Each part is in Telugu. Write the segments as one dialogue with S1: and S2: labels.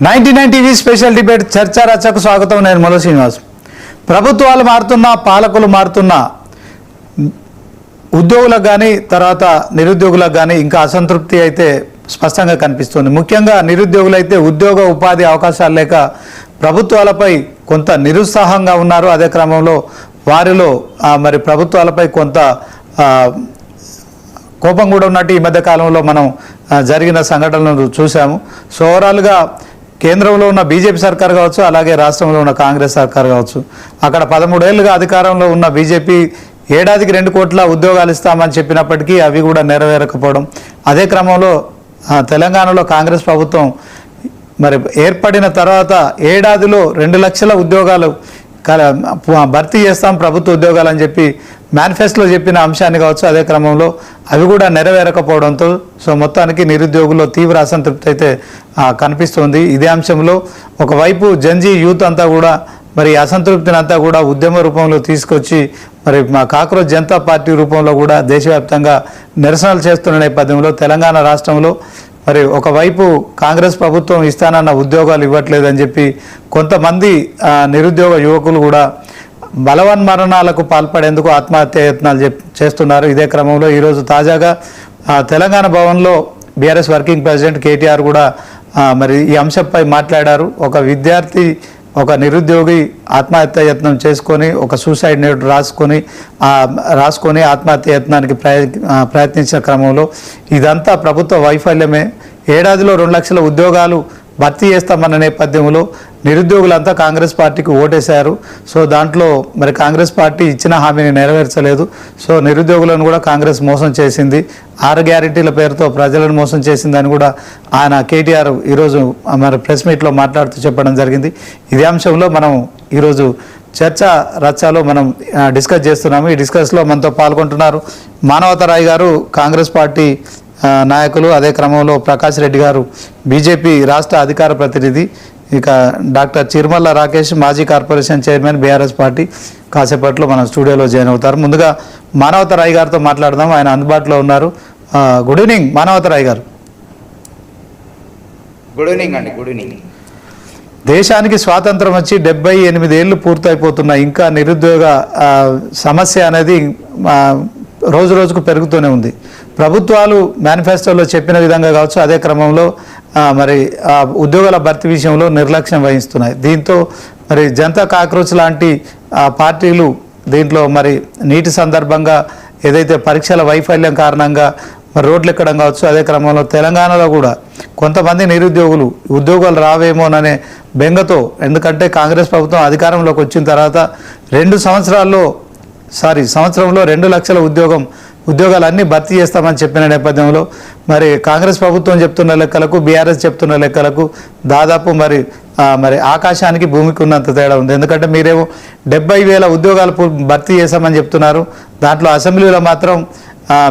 S1: 99 టీవీ స్పెషల్ డిబేట్ చర్చా రచకు స్వాగతం. నేను మొల శ్రీనివాస్. ప్రభుత్వాలు మారుతున్నా, పాలకులు మారుతున్నా, ఉద్యోగులకు కానీ తర్వాత నిరుద్యోగులకు కానీ ఇంకా అసంతృప్తి అయితే స్పష్టంగా కనిపిస్తుంది. ముఖ్యంగా నిరుద్యోగులైతే ఉద్యోగ ఉపాధి అవకాశాలు లేక ప్రభుత్వాలపై కొంత నిరుత్సాహంగా ఉన్నారు. అదే క్రమంలో వారిలో మరి ప్రభుత్వాలపై కొంత కోపం కూడా ఉన్నట్టు ఈ మధ్య కాలంలో మనం జరిగిన సంఘటనలను చూసాము. సో ఓవరాల్గా కేంద్రంలో ఉన్న బీజేపీ సర్కార్ కావచ్చు, అలాగే రాష్ట్రంలో ఉన్న కాంగ్రెస్ సర్కార్ కావచ్చు, అక్కడ 13 ఏళ్ళుగా అధికారంలో ఉన్న బీజేపీ ఏడాదికి 2 కోట్ల ఉద్యోగాలు ఇస్తామని చెప్పినప్పటికీ అవి కూడా నెరవేరకపోవడం. అదే క్రమంలో తెలంగాణలో కాంగ్రెస్ ప్రభుత్వం మరి ఏర్పడిన తర్వాత ఏడాదిలో 2 లక్షల ఉద్యోగాలు భర్తీ చేస్తాం ప్రభుత్వ ఉద్యోగాలు అని చెప్పి మేనిఫెస్టోలో చెప్పిన అంశాన్ని కావచ్చు, అదే క్రమంలో అవి కూడా నెరవేరకపోవడంతో సో మొత్తానికి నిరుద్యోగుల్లో తీవ్ర అసంతృప్తి అయితే కనిపిస్తుంది. ఇదే అంశంలో ఒకవైపు జంజీ యూత్ అంతా కూడా మరి అసంతృప్తిని అంతా కూడా ఉద్యమ రూపంలో తీసుకొచ్చి మరి మా కాక్రోచ్ జనతా పార్టీ రూపంలో కూడా దేశవ్యాప్తంగా నిరసనలు చేస్తున్న నేపథ్యంలో తెలంగాణ రాష్ట్రంలో మరి ఒకవైపు కాంగ్రెస్ ప్రభుత్వం ఇస్తానన్న ఉద్యోగాలు ఇవ్వట్లేదని చెప్పి కొంతమంది నిరుద్యోగ యువకులు కూడా బలవన్మరణాలకు పాల్పడేందుకు ఆత్మహత్య యత్నాలు చేస్తున్నారు. ఇదే క్రమంలో ఈరోజు తాజాగా తెలంగాణ భవన్లో బీఆర్ఎస్ వర్కింగ్ ప్రెసిడెంట్ కేటీఆర్ కూడా మరి ఈ అంశంపై మాట్లాడారు. ఒక విద్యార్థి, ఒక నిరుద్యోగి ఆత్మహత్య యత్నం చేసుకొని ఒక సూసైడ్ నోట్ రాసుకొని ఆత్మహత్య యత్నానికి ప్రయత్నించిన క్రమంలో ఇదంతా ప్రభుత్వ వైఫల్యమే. ఏడాదిలో 2 లక్షల ఉద్యోగాలు భర్తీ చేస్తామన్న నేపథ్యంలో నిరుద్యోగులంతా కాంగ్రెస్ పార్టీకి ఓటేశారు. సో దాంట్లో మరి కాంగ్రెస్ పార్టీ ఇచ్చిన హామీని నెరవేర్చలేదు. సో నిరుద్యోగులను కూడా కాంగ్రెస్ మోసం చేసింది, 6 గ్యారెంటీల పేరుతో ప్రజలను మోసం చేసిందని కూడా ఆయన కేటీఆర్ ఈరోజు మరి ప్రెస్ మీట్లో మాట్లాడుతూ చెప్పడం జరిగింది. ఇదే అంశంలో మనం ఈరోజు చర్చా రచ్చలో మనం డిస్కస్ చేస్తున్నాము. ఈ డిస్కస్లో మనతో పాల్గొంటున్నారు మానవతరాయ్ గారు, కాంగ్రెస్ పార్టీ నాయకులు, అదే క్రమంలో ప్రకాష్ రెడ్డి గారు బీజేపీ రాష్ట్ర అధికార ప్రతినిధి, ఇక డాక్టర్ చిరుమల్ల రాకేష్ మాజీ కార్పొరేషన్ చైర్మన్ బీఆర్ఎస్ పార్టీ కాసేపట్లో మన స్టూడియోలో జాయిన్ అవుతారు. ముందుగా మానవతరాయ్ గారితో మాట్లాడదాం, ఆయన అందుబాటులో ఉన్నారు. గుడ్ ఈవినింగ్ మానవతరాయ్ గారు.
S2: గుడ్ ఈవినింగ్ అండి. Good evening.
S1: దేశానికి స్వాతంత్రం వచ్చి 78 ఏళ్ళు పూర్తయిపోతున్నా ఇంకా నిరుద్యోగ సమస్య అనేది రోజు రోజుకు పెరుగుతూనే ఉంది. ప్రభుత్వాలు మేనిఫెస్టోలో చెప్పిన విధంగా కావచ్చు, అదే క్రమంలో మరి ఉద్యోగాల భర్తీ విషయంలో నిర్లక్ష్యం వహిస్తున్నాయి. దీంతో మరి జనతా కాక్రోచ్ లాంటి పార్టీలు దీంట్లో మరి నీటి సందర్భంగా ఏదైతే పరీక్షల వైఫల్యం కారణంగా మరి రోడ్లు ఎక్కడం కావచ్చు, అదే క్రమంలో తెలంగాణలో కూడా కొంతమంది నిరుద్యోగులు ఉద్యోగాలు రావేమోననే బెంగతో, ఎందుకంటే కాంగ్రెస్ ప్రభుత్వం అధికారంలోకి వచ్చిన తర్వాత సంవత్సరంలో 2 లక్షల ఉద్యోగాలు అన్నీ భర్తీ చేస్తామని చెప్పిన నేపథ్యంలో మరి కాంగ్రెస్ ప్రభుత్వం చెప్తున్న లెక్కలకు, బీఆర్ఎస్ చెప్తున్న లెక్కలకు దాదాపు మరి ఆకాశానికి భూమికి ఉన్నంత తేడా ఉంది. ఎందుకంటే మీరేమో 70,000 ఉద్యోగాలు భర్తీ చేస్తామని చెప్తున్నారు. దాంట్లో అసెంబ్లీలో మాత్రం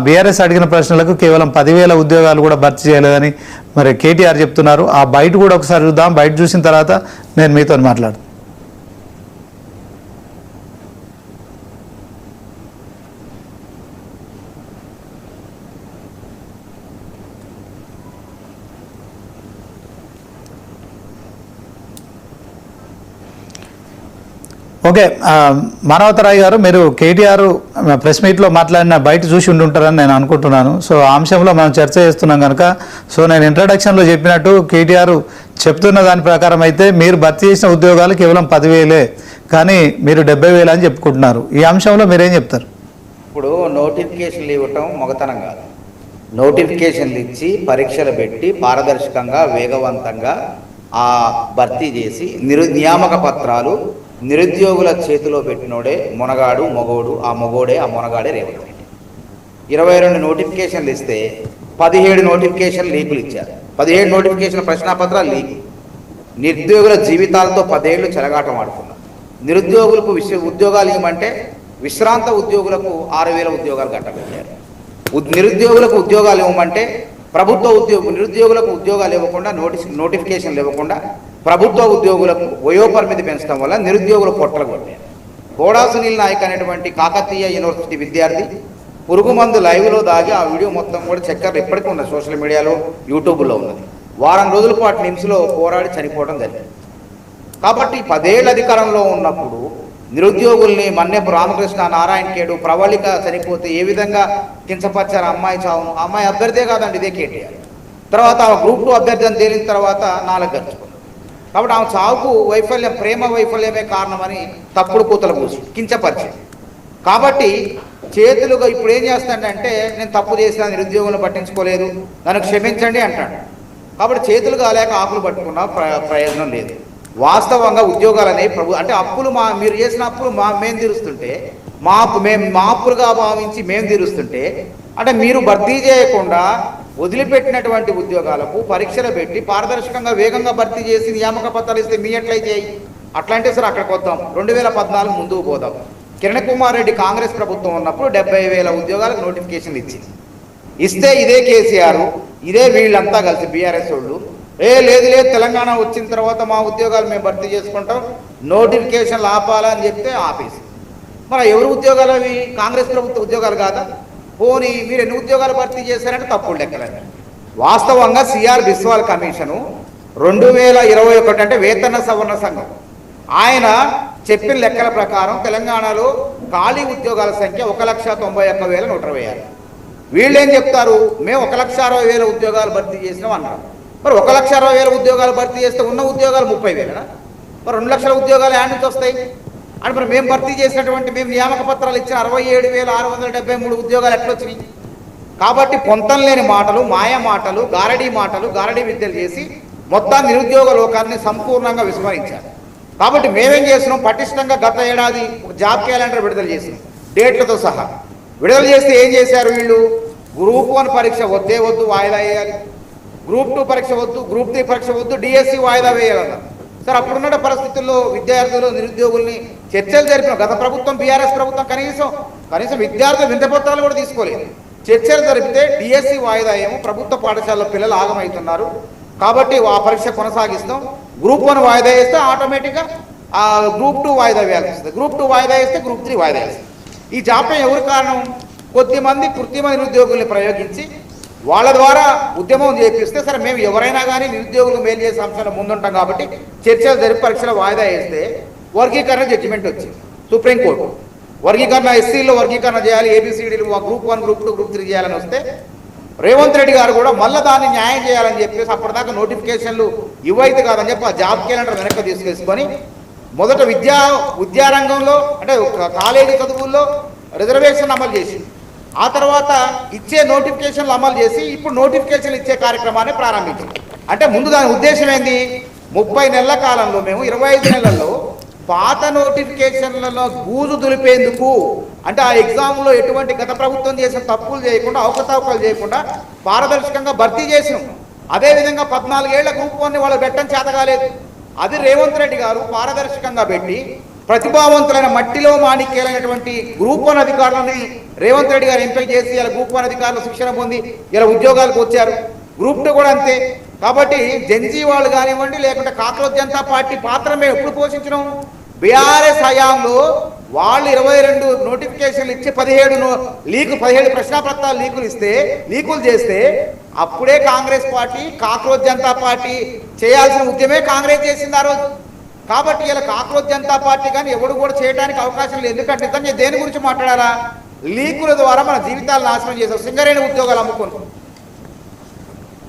S1: బీఆర్ఎస్ అడిగిన ప్రశ్నలకు కేవలం 10,000 ఉద్యోగాలు కూడా భర్తీ చేయలేదని మరి కేటీఆర్ చెప్తున్నారు. ఆ బయట కూడా ఒకసారి చూద్దాం. బయట చూసిన తర్వాత నేను మీతో మాట్లాడతాను. ఓకే, మానవతరాయ్ గారు, మీరు కేటీఆర్ ప్రెస్ మీట్లో మాట్లాడిన బయట చూసి ఉంటుంటారని నేను అనుకుంటున్నాను. సో ఆ అంశంలో మనం చర్చ చేస్తున్నాం కనుక, సో నేను ఇంట్రడక్షన్లో చెప్పినట్టు కేటీఆర్ చెప్తున్న దాని ప్రకారం అయితే మీరు భర్తీ చేసిన ఉద్యోగాలు కేవలం 10,000, కానీ మీరు 70,000 అని చెప్పుకుంటున్నారు. ఈ అంశంలో మీరేం చెప్తారు?
S2: ఇప్పుడు నోటిఫికేషన్లు ఇవ్వటం మొగతనం కాదు. నోటిఫికేషన్లు ఇచ్చి పరీక్షలు పెట్టి పారదర్శకంగా వేగవంతంగా భర్తీ చేసి నియామక పత్రాలు నిరుద్యోగుల చేతిలో పెట్టినోడే మొనగాడు మొగోడు, ఆ మొనగాడే రేవంత్ రెడ్డి. 22 నోటిఫికేషన్లు ఇస్తే 17 నోటిఫికేషన్ లీకులు ఇచ్చారు. 17 నోటిఫికేషన్ ప్రశ్నాపత్రాలు లీక్. నిరుద్యోగుల జీవితాలతో 10 ఏళ్ళు చెలగాటం ఆడుతున్నారు. నిరుద్యోగులకు ఉద్యోగాలు ఇవ్వమంటే విశ్రాంత ఉద్యోగులకు 6,000 ఉద్యోగాలు కట్టబెట్టారు. నిరుద్యోగులకు ఉద్యోగాలు ఇవ్వమంటే నిరుద్యోగులకు ఉద్యోగాలు ఇవ్వకుండా నోటిఫికేషన్లు ఇవ్వకుండా ప్రభుత్వ ఉద్యోగులకు వయోపరిమితి పెంచడం వల్ల నిరుద్యోగుల పొట్టలు కొట్టారు. బోడా సునీల్ నాయక్ అనేటువంటి కాకతీయ యూనివర్సిటీ విద్యార్థి పురుగు మందు లైవ్లో దాగి ఆ వీడియో మొత్తం కూడా చక్కర్లు ఇప్పటికీ ఉన్నది, సోషల్ మీడియాలో యూట్యూబ్లో ఉన్నది. వారం రోజుల పాటు నిమ్స్లో పోరాడి చనిపోవడం జరిగింది. కాబట్టి 10 ఏళ్ళ అధికారంలో ఉన్నప్పుడు నిరుద్యోగుల్ని మన్నెపు రామకృష్ణ, నారాయణ ఖేడు, ప్రవళిక చనిపోతే ఏ విధంగా కించపరిచారు అమ్మాయి చావును. అమ్మాయి అభ్యర్థే కాదండి, ఇదే కేటీఆర్. తర్వాత ఆ గ్రూప్ 2 అభ్యర్థి అని తేలిన తర్వాత 4 గడుచుకుంది. కాబట్టి ఆమె చావుకు వైఫల్యం, ప్రేమ వైఫల్యమే కారణమని తప్పుడు కూతలు కూసి కించపరిచింది. కాబట్టి చేతులుగా ఇప్పుడు ఏం చేస్తాడంటే, నేను తప్పు చేసిన, నిరుద్యోగులను పట్టించుకోలేదు, నన్ను క్షమించండి అంటాడు. కాబట్టి చేతులు కాలేక ఆకులు పట్టుకున్నా ప్రయోజనం లేదు. వాస్తవంగా ఉద్యోగాలు అనేవి అంటే అప్పులు మీరు చేసిన అప్పులు మేము తీరుస్తుంటే, మా అప్పులుగా భావించి మేము తీరుస్తుంటే, అంటే మీరు భర్తీ చేయకుండా వదిలిపెట్టినటువంటి ఉద్యోగాలకు పరీక్షలు పెట్టి పారదర్శకంగా వేగంగా భర్తీ చేసి నియామక పత్రాలు ఇస్తే మీ ఎట్లయితే అట్లాంటి సార్ అక్కడికి వద్దాం. 2014 ముందుకు పోదాం. కిరణ్ కుమార్ రెడ్డి కాంగ్రెస్ ప్రభుత్వం ఉన్నప్పుడు 70,000 ఉద్యోగాలకు నోటిఫికేషన్లు ఇస్తే ఇదే కేసీఆర్, ఇదే వీళ్ళంతా కలిసి బీఆర్ఎస్ వాళ్ళు లేదు తెలంగాణ వచ్చిన తర్వాత మా ఉద్యోగాలు మేము భర్తీ చేసుకుంటాం, నోటిఫికేషన్లు ఆపాలని చెప్తే ఆపేసి. మరి ఎవరు ఉద్యోగాలు అవి? కాంగ్రెస్ ప్రభుత్వ ఉద్యోగాలు కాదా? పోనీ మీరు ఎన్ని ఉద్యోగాలు భర్తీ చేశారంటే తప్పుడు లెక్కలండి. వాస్తవంగా సిఆర్ బిస్వాల్ కమిషను 2021 అంటే వేతన సవరణ సంఘం ఆయన చెప్పిన లెక్కల ప్రకారం తెలంగాణలో ఖాళీ ఉద్యోగాల సంఖ్య 1,91,126. వీళ్ళు ఏం చెప్తారు, మేము 1,60,000 ఉద్యోగాలు భర్తీ చేసినాం అన్నారు. మరి 1,60,000 ఉద్యోగాలు భర్తీ చేస్తే ఉన్న ఉద్యోగాలు 30,000. మరి 2 లక్షల ఉద్యోగాలు యాడ్ నుంచి వస్తాయి అని. మరి మేము భర్తీ చేసినటువంటి, మేము నియామక పత్రాలు ఇచ్చిన 67,673 ఉద్యోగాలు ఎట్లొచ్చినాయి? కాబట్టి పొంతం లేని మాటలు, మాయ మాటలు, గారడీ విద్యలు చేసి మొత్తాన్ని నిరుద్యోగ లోకాన్ని సంపూర్ణంగా విస్మరించారు. కాబట్టి మేమేం చేసినాం, పటిష్టంగా గత ఏడాది జాబ్ క్యాలెండర్ విడుదల చేసినాం, డేట్లతో సహా విడుదల చేస్తే ఏం చేశారు వీళ్ళు? గ్రూప్ 1 పరీక్ష వద్దు, వాయిదా వేయాలి. గ్రూప్ 2 పరీక్ష వద్దు, గ్రూప్ 3 పరీక్ష వద్దు, డిఎస్సి వాయిదా వేయాలన్నారు. సార్ అప్పుడున్న పరిస్థితుల్లో విద్యార్థులు, నిరుద్యోగుల్ని చర్చలు జరిపిన గత ప్రభుత్వం, బీఆర్ఎస్ ప్రభుత్వం కనీసం విద్యార్థుల వింతపత్రాలు కూడా తీసుకోలేదు. చర్చలు జరిపితే డిఎస్సి వాయిదా ఏమో, ప్రభుత్వ పాఠశాలలో పిల్లలు ఆగమవుతున్నారు కాబట్టి ఆ పరీక్ష కొనసాగిస్తాం, గ్రూప్ 1 వాయిదా వేస్తే ఆటోమేటిక్గా గ్రూప్ 2 వాయిదా వేయాల్సి వస్తుంది, గ్రూప్ 2 వాయిదా వేస్తే గ్రూప్ 3 వాయిదా వేస్తుంది. ఈ జాప్యం ఎవరు కారణం? కొద్దిమంది కృత్రిమ నిరుద్యోగుల్ని ప్రయోగించి వాళ్ళ ద్వారా ఉద్యమం చేపిస్తే, సరే మేము ఎవరైనా కానీ నిరుద్యోగులు మేలు చేసే అంశాలు ముందుంటాం కాబట్టి చర్చలు జరిపి పరీక్షల వాయిదా వేస్తే వర్గీకరణ జడ్జిమెంట్ వచ్చింది సుప్రీంకోర్టు. వర్గీకరణ ఎస్సీలో వర్గీకరణ చేయాలి, ఏబిసిడీలు గ్రూప్ 1, గ్రూప్ 2, గ్రూప్ 3 చేయాలని వస్తే రేవంత్ రెడ్డి గారు కూడా మళ్ళీ దాన్ని న్యాయం చేయాలని చెప్పేసి అప్పటిదాకా నోటిఫికేషన్లు ఇవ్వైతే కాదని చెప్పి ఆ జాబ్ క్యాలెండర్ వెనక్కి తీసుకొని మొదట విద్యారంగంలో అంటే కాలేజీ చదువుల్లో రిజర్వేషన్ అమలు చేసి, ఆ తర్వాత ఇచ్చే నోటిఫికేషన్లు అమలు చేసి ఇప్పుడు నోటిఫికేషన్లు ఇచ్చే కార్యక్రమాన్ని ప్రారంభించింది. అంటే ముందు దాని ఉద్దేశం ఏంది? 30 నెలల కాలంలో మేము 25 నెలల్లో పాత నోటిఫికేషన్లలో బూజు దులిపేందుకు, అంటే ఆ ఎగ్జామ్లో ఎటువంటి గత ప్రభుత్వం చేసిన తప్పులు చేయకుండా, అవకతవకలు చేయకుండా పారదర్శకంగా భర్తీ చేసినాం. అదేవిధంగా 14 ఏళ్ల గ్రూప్ 1ని వాళ్ళు పెట్టడం చేత కాలేదు. అది రేవంత్ రెడ్డి గారు పారదర్శకంగా పెట్టి ప్రతిభావంతులైన మట్టిలో మాణిక్యాలైనటువంటి గ్రూప్ 1 అధికారులని రేవంత్ రెడ్డి గారు ఎంపిక చేసి ఇలా గ్రూప్ 1 అధికారులు శిక్షణ పొంది ఇలా ఉద్యోగాలకు వచ్చారు. గ్రూప్ 2 కూడా అంతే. కాబట్టి జెన్జీ వాళ్ళు కానివ్వండి, లేకుంటే కాక్రోచ్ జనతా పార్టీ పాత్ర మేము ఎప్పుడు పోషించినాం? బీఆర్ఎస్ హయాంలో వాళ్ళు 22 నోటిఫికేషన్లు ఇచ్చి 17 ప్రశ్నాపత్రాలు లీకులు చేస్తే అప్పుడే Congress party, cockroach Janata party చేయాల్సిన ఉద్యమే కాంగ్రెస్ చేసింది ఆ రోజు. కాబట్టి ఇలా కాక్రోచ్ జనతా పార్టీ కానీ ఎవడు కూడా చేయడానికి అవకాశం లేదు. ఎందుకంటే నిజంగా దేని గురించి మాట్లాడారా? లీకుల ద్వారా మన జీవితాలు నాశనం చేశారు. సింగరేణి ఉద్యోగాలు అమ్ముకుని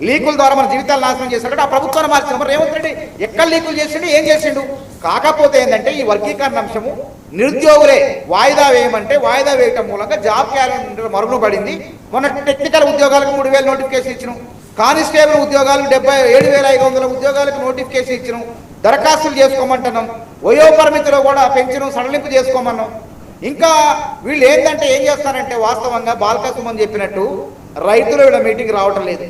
S2: లీకుల ద్వారా మన జీవితాలు నాశనం చేశాడు. ఆ ప్రభుత్వాన్ని మార్చారు. మరి రేవంత్ రెడ్డి ఎక్కడ లీకులు చేసిండు, ఏం చేసిండు? కాకపోతే ఏంటంటే ఈ వర్గీకరణ అంశము నిరుద్యోగులే వాయిదా వేయమంటే వాయిదా వేయటం మూలంగా జాబ్ క్యాలెండర్ మరుగున పడింది. మొన్న టెక్నికల్ ఉద్యోగాలకు 3,000 నోటిఫికేషన్ ఇచ్చినాం, కానిస్టేబుల్ ఉద్యోగాలకు 77,500 ఉద్యోగాలకు నోటిఫికేషన్ ఇచ్చినాం, దరఖాస్తులు చేసుకోమంటున్నాం, వయో పరిమితిలో కూడా పెంచడం సడలింపు చేసుకోమన్నాం. ఇంకా వీళ్ళు ఏంటంటే ఏం చేస్తారంటే వాస్తవంగా బాలకసుమని చెప్పినట్టు రైతులు వీళ్ళ మీటింగ్ రావటం లేదు.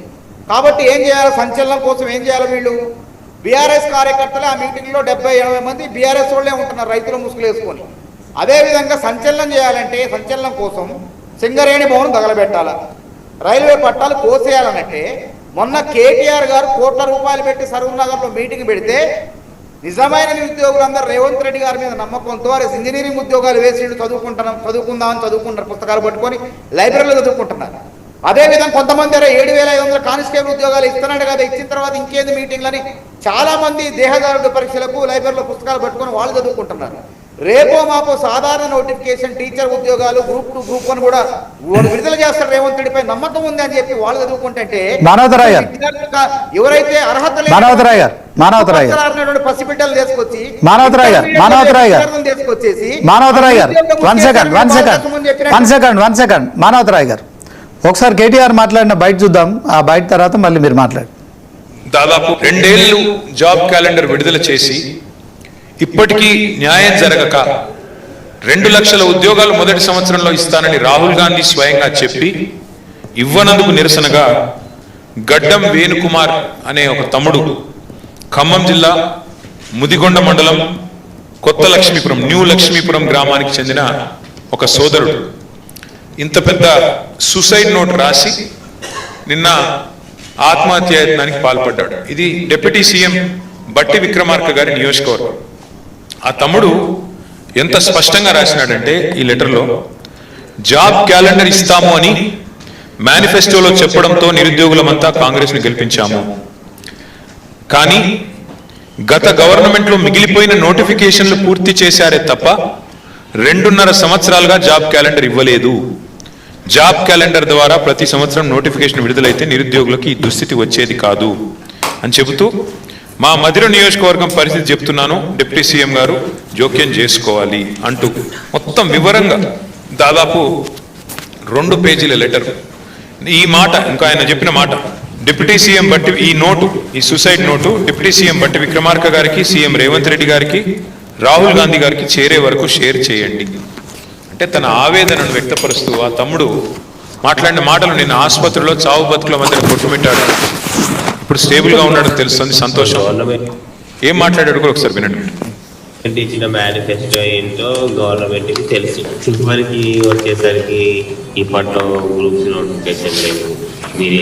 S2: కాబట్టి ఏం చేయాలి? సంచలనం కోసం ఏం చేయాలి? వీళ్ళు బీఆర్ఎస్ కార్యకర్తలు ఆ మీటింగ్లో 70-80 మంది బీఆర్ఎస్ వాళ్ళే ఉంటున్నారు రైతులు ముసుగులు వేసుకొని. అదేవిధంగా సంచలనం చేయాలంటే సంచలనం కోసం సింగరేణి భవన్ తగలబెట్టాల, రైల్వే పట్టాలు కోసేయాలనంటే మొన్న కేటీఆర్ గారు కోట్ల రూపాయలు పెట్టి సరూర్ నగర్లో మీటింగ్ పెడితే నిజమైన నిరుద్యోగులందరూ రేవంత్ రెడ్డి గారి మీద నమ్మకంతో ఇంజనీరింగ్ ఉద్యోగాలు వేసి చదువుకుందామని చదువుకుంటారు, పుస్తకాలు పట్టుకొని లైబ్రరీలో చదువుకుంటున్నారు. అదేవిధంగా కొంతమంది 7,500 కానిస్టేబుల్ ఉద్యోగాలు ఇస్తున్నాడు కదా, ఇచ్చిన తర్వాత ఇంకేంది మీటింగ్లని చాలా మంది దేహదారుడు పరీక్షలకు లైబ్రరీలో పుస్తకాలు పట్టుకొని వాళ్ళు చదువుకుంటున్నారు. రేపో మాపో సాధారణ నోటిఫికేషన్ టీచర్ ఉద్యోగాలు గ్రూప్ 2 గ్రూప్ 1 కూడా విడుదల చేస్తారు. రేవంత్ రెడ్డిపై నమ్మకం ఉంది అని చెప్పి వాళ్ళు చదువుకుంటే ఎవరైతే అర్హత పసిబిడ్డలు తీసుకొచ్చి తీసుకొచ్చేసి
S1: మానవతరాయ్ గారు ఒకసారి కేటీఆర్ మాట్లాడిన బయట చూద్దాం, ఆ బయట తర్వాత మళ్ళీ మీరు మాట్లాడు.
S3: దాదాపు 2 ఏళ్లు జాబ్ క్యాలెండర్ విడుదల చేసి ఇప్పటికీ న్యాయం జరగక 2 లక్షల ఉద్యోగాలు మొదటి సంవత్సరంలో ఇస్తానని రాహుల్ గాంధీ స్వయంగా చెప్పి ఇవ్వనందుకు నిరసనగా గడ్డం వేణుకుమార్ అనే ఒక తమ్ముడు ఖమ్మం జిల్లా ముదిగొండ మండలం కొత్త లక్ష్మీపురం న్యూ లక్ష్మీపురం గ్రామానికి చెందిన ఒక సోదరుడు ఇంత పెద్ద సూసైడ్ నోట్ రాసి నిన్న ఆత్మహత్యాయత్నానికి పాల్పడ్డాడు. ఇది డిప్యూటీ సీఎం బట్టి విక్రమార్క గారి నియోజకవర్గం. ఆ తమ్ముడు ఎంత స్పష్టంగా రాసినాడంటే ఈ లెటర్లో, జాబ్ క్యాలెండర్ ఇస్తాము అని మేనిఫెస్టోలో చెప్పడంతో నిరుద్యోగులమంతా కాంగ్రెస్ను గెలిపించాము. కానీ గత గవర్నమెంట్లో మిగిలిపోయిన నోటిఫికేషన్లు పూర్తి చేశారే తప్ప 2.5 సంవత్సరాలుగా జాబ్ క్యాలెండర్ ఇవ్వలేదు. జాబ్ క్యాలెండర్ ద్వారా ప్రతి సంవత్సరం నోటిఫికేషన్ విడుదలైతే నిరుద్యోగులకు ఈ దుస్థితి వచ్చేది కాదు అని చెబుతూ, మా మధిర నియోజకవర్గం పరిస్థితి చెప్తున్నాను, డిప్యూటీ సీఎం గారు జోక్యం చేసుకోవాలి అంటూ మొత్తం వివరంగా దాదాపు 2 పేజీల లెటర్. ఈ మాట ఇంకా ఆయన చెప్పిన మాట, డిప్యూటీ సీఎం బట్టి ఈ నోటు, ఈ సూసైడ్ నోటు డిప్యూటీ సీఎం బట్టి విక్రమార్క గారికి, సీఎం రేవంత్ రెడ్డి గారికి, రాహుల్ గాంధీ గారికి చేరే వరకు షేర్ చేయండి అంటే తన ఆవేదనను వ్యక్తపరుస్తూ ఆ తమ్ముడు మాట్లాడిన మాటలు నిన్న ఆసుపత్రిలో చావు బతుకుల మధ్య కొట్టుమిట్టాడు. ఇప్పుడు స్టేబుల్గా ఉన్నాడు తెలుస్తుంది, సంతోషం. ఏం మాట్లాడాడు కూడా ఒకసారి వినండి.
S4: ఇచ్చిన మేనిఫెస్టో ఏంటో గవర్నమెంట్కి తెలుసు. చివరికి వచ్చేసరికి ఇప్పట్లో గ్రూప్స్ నోటిఫికేషన్ లేదు. మీరు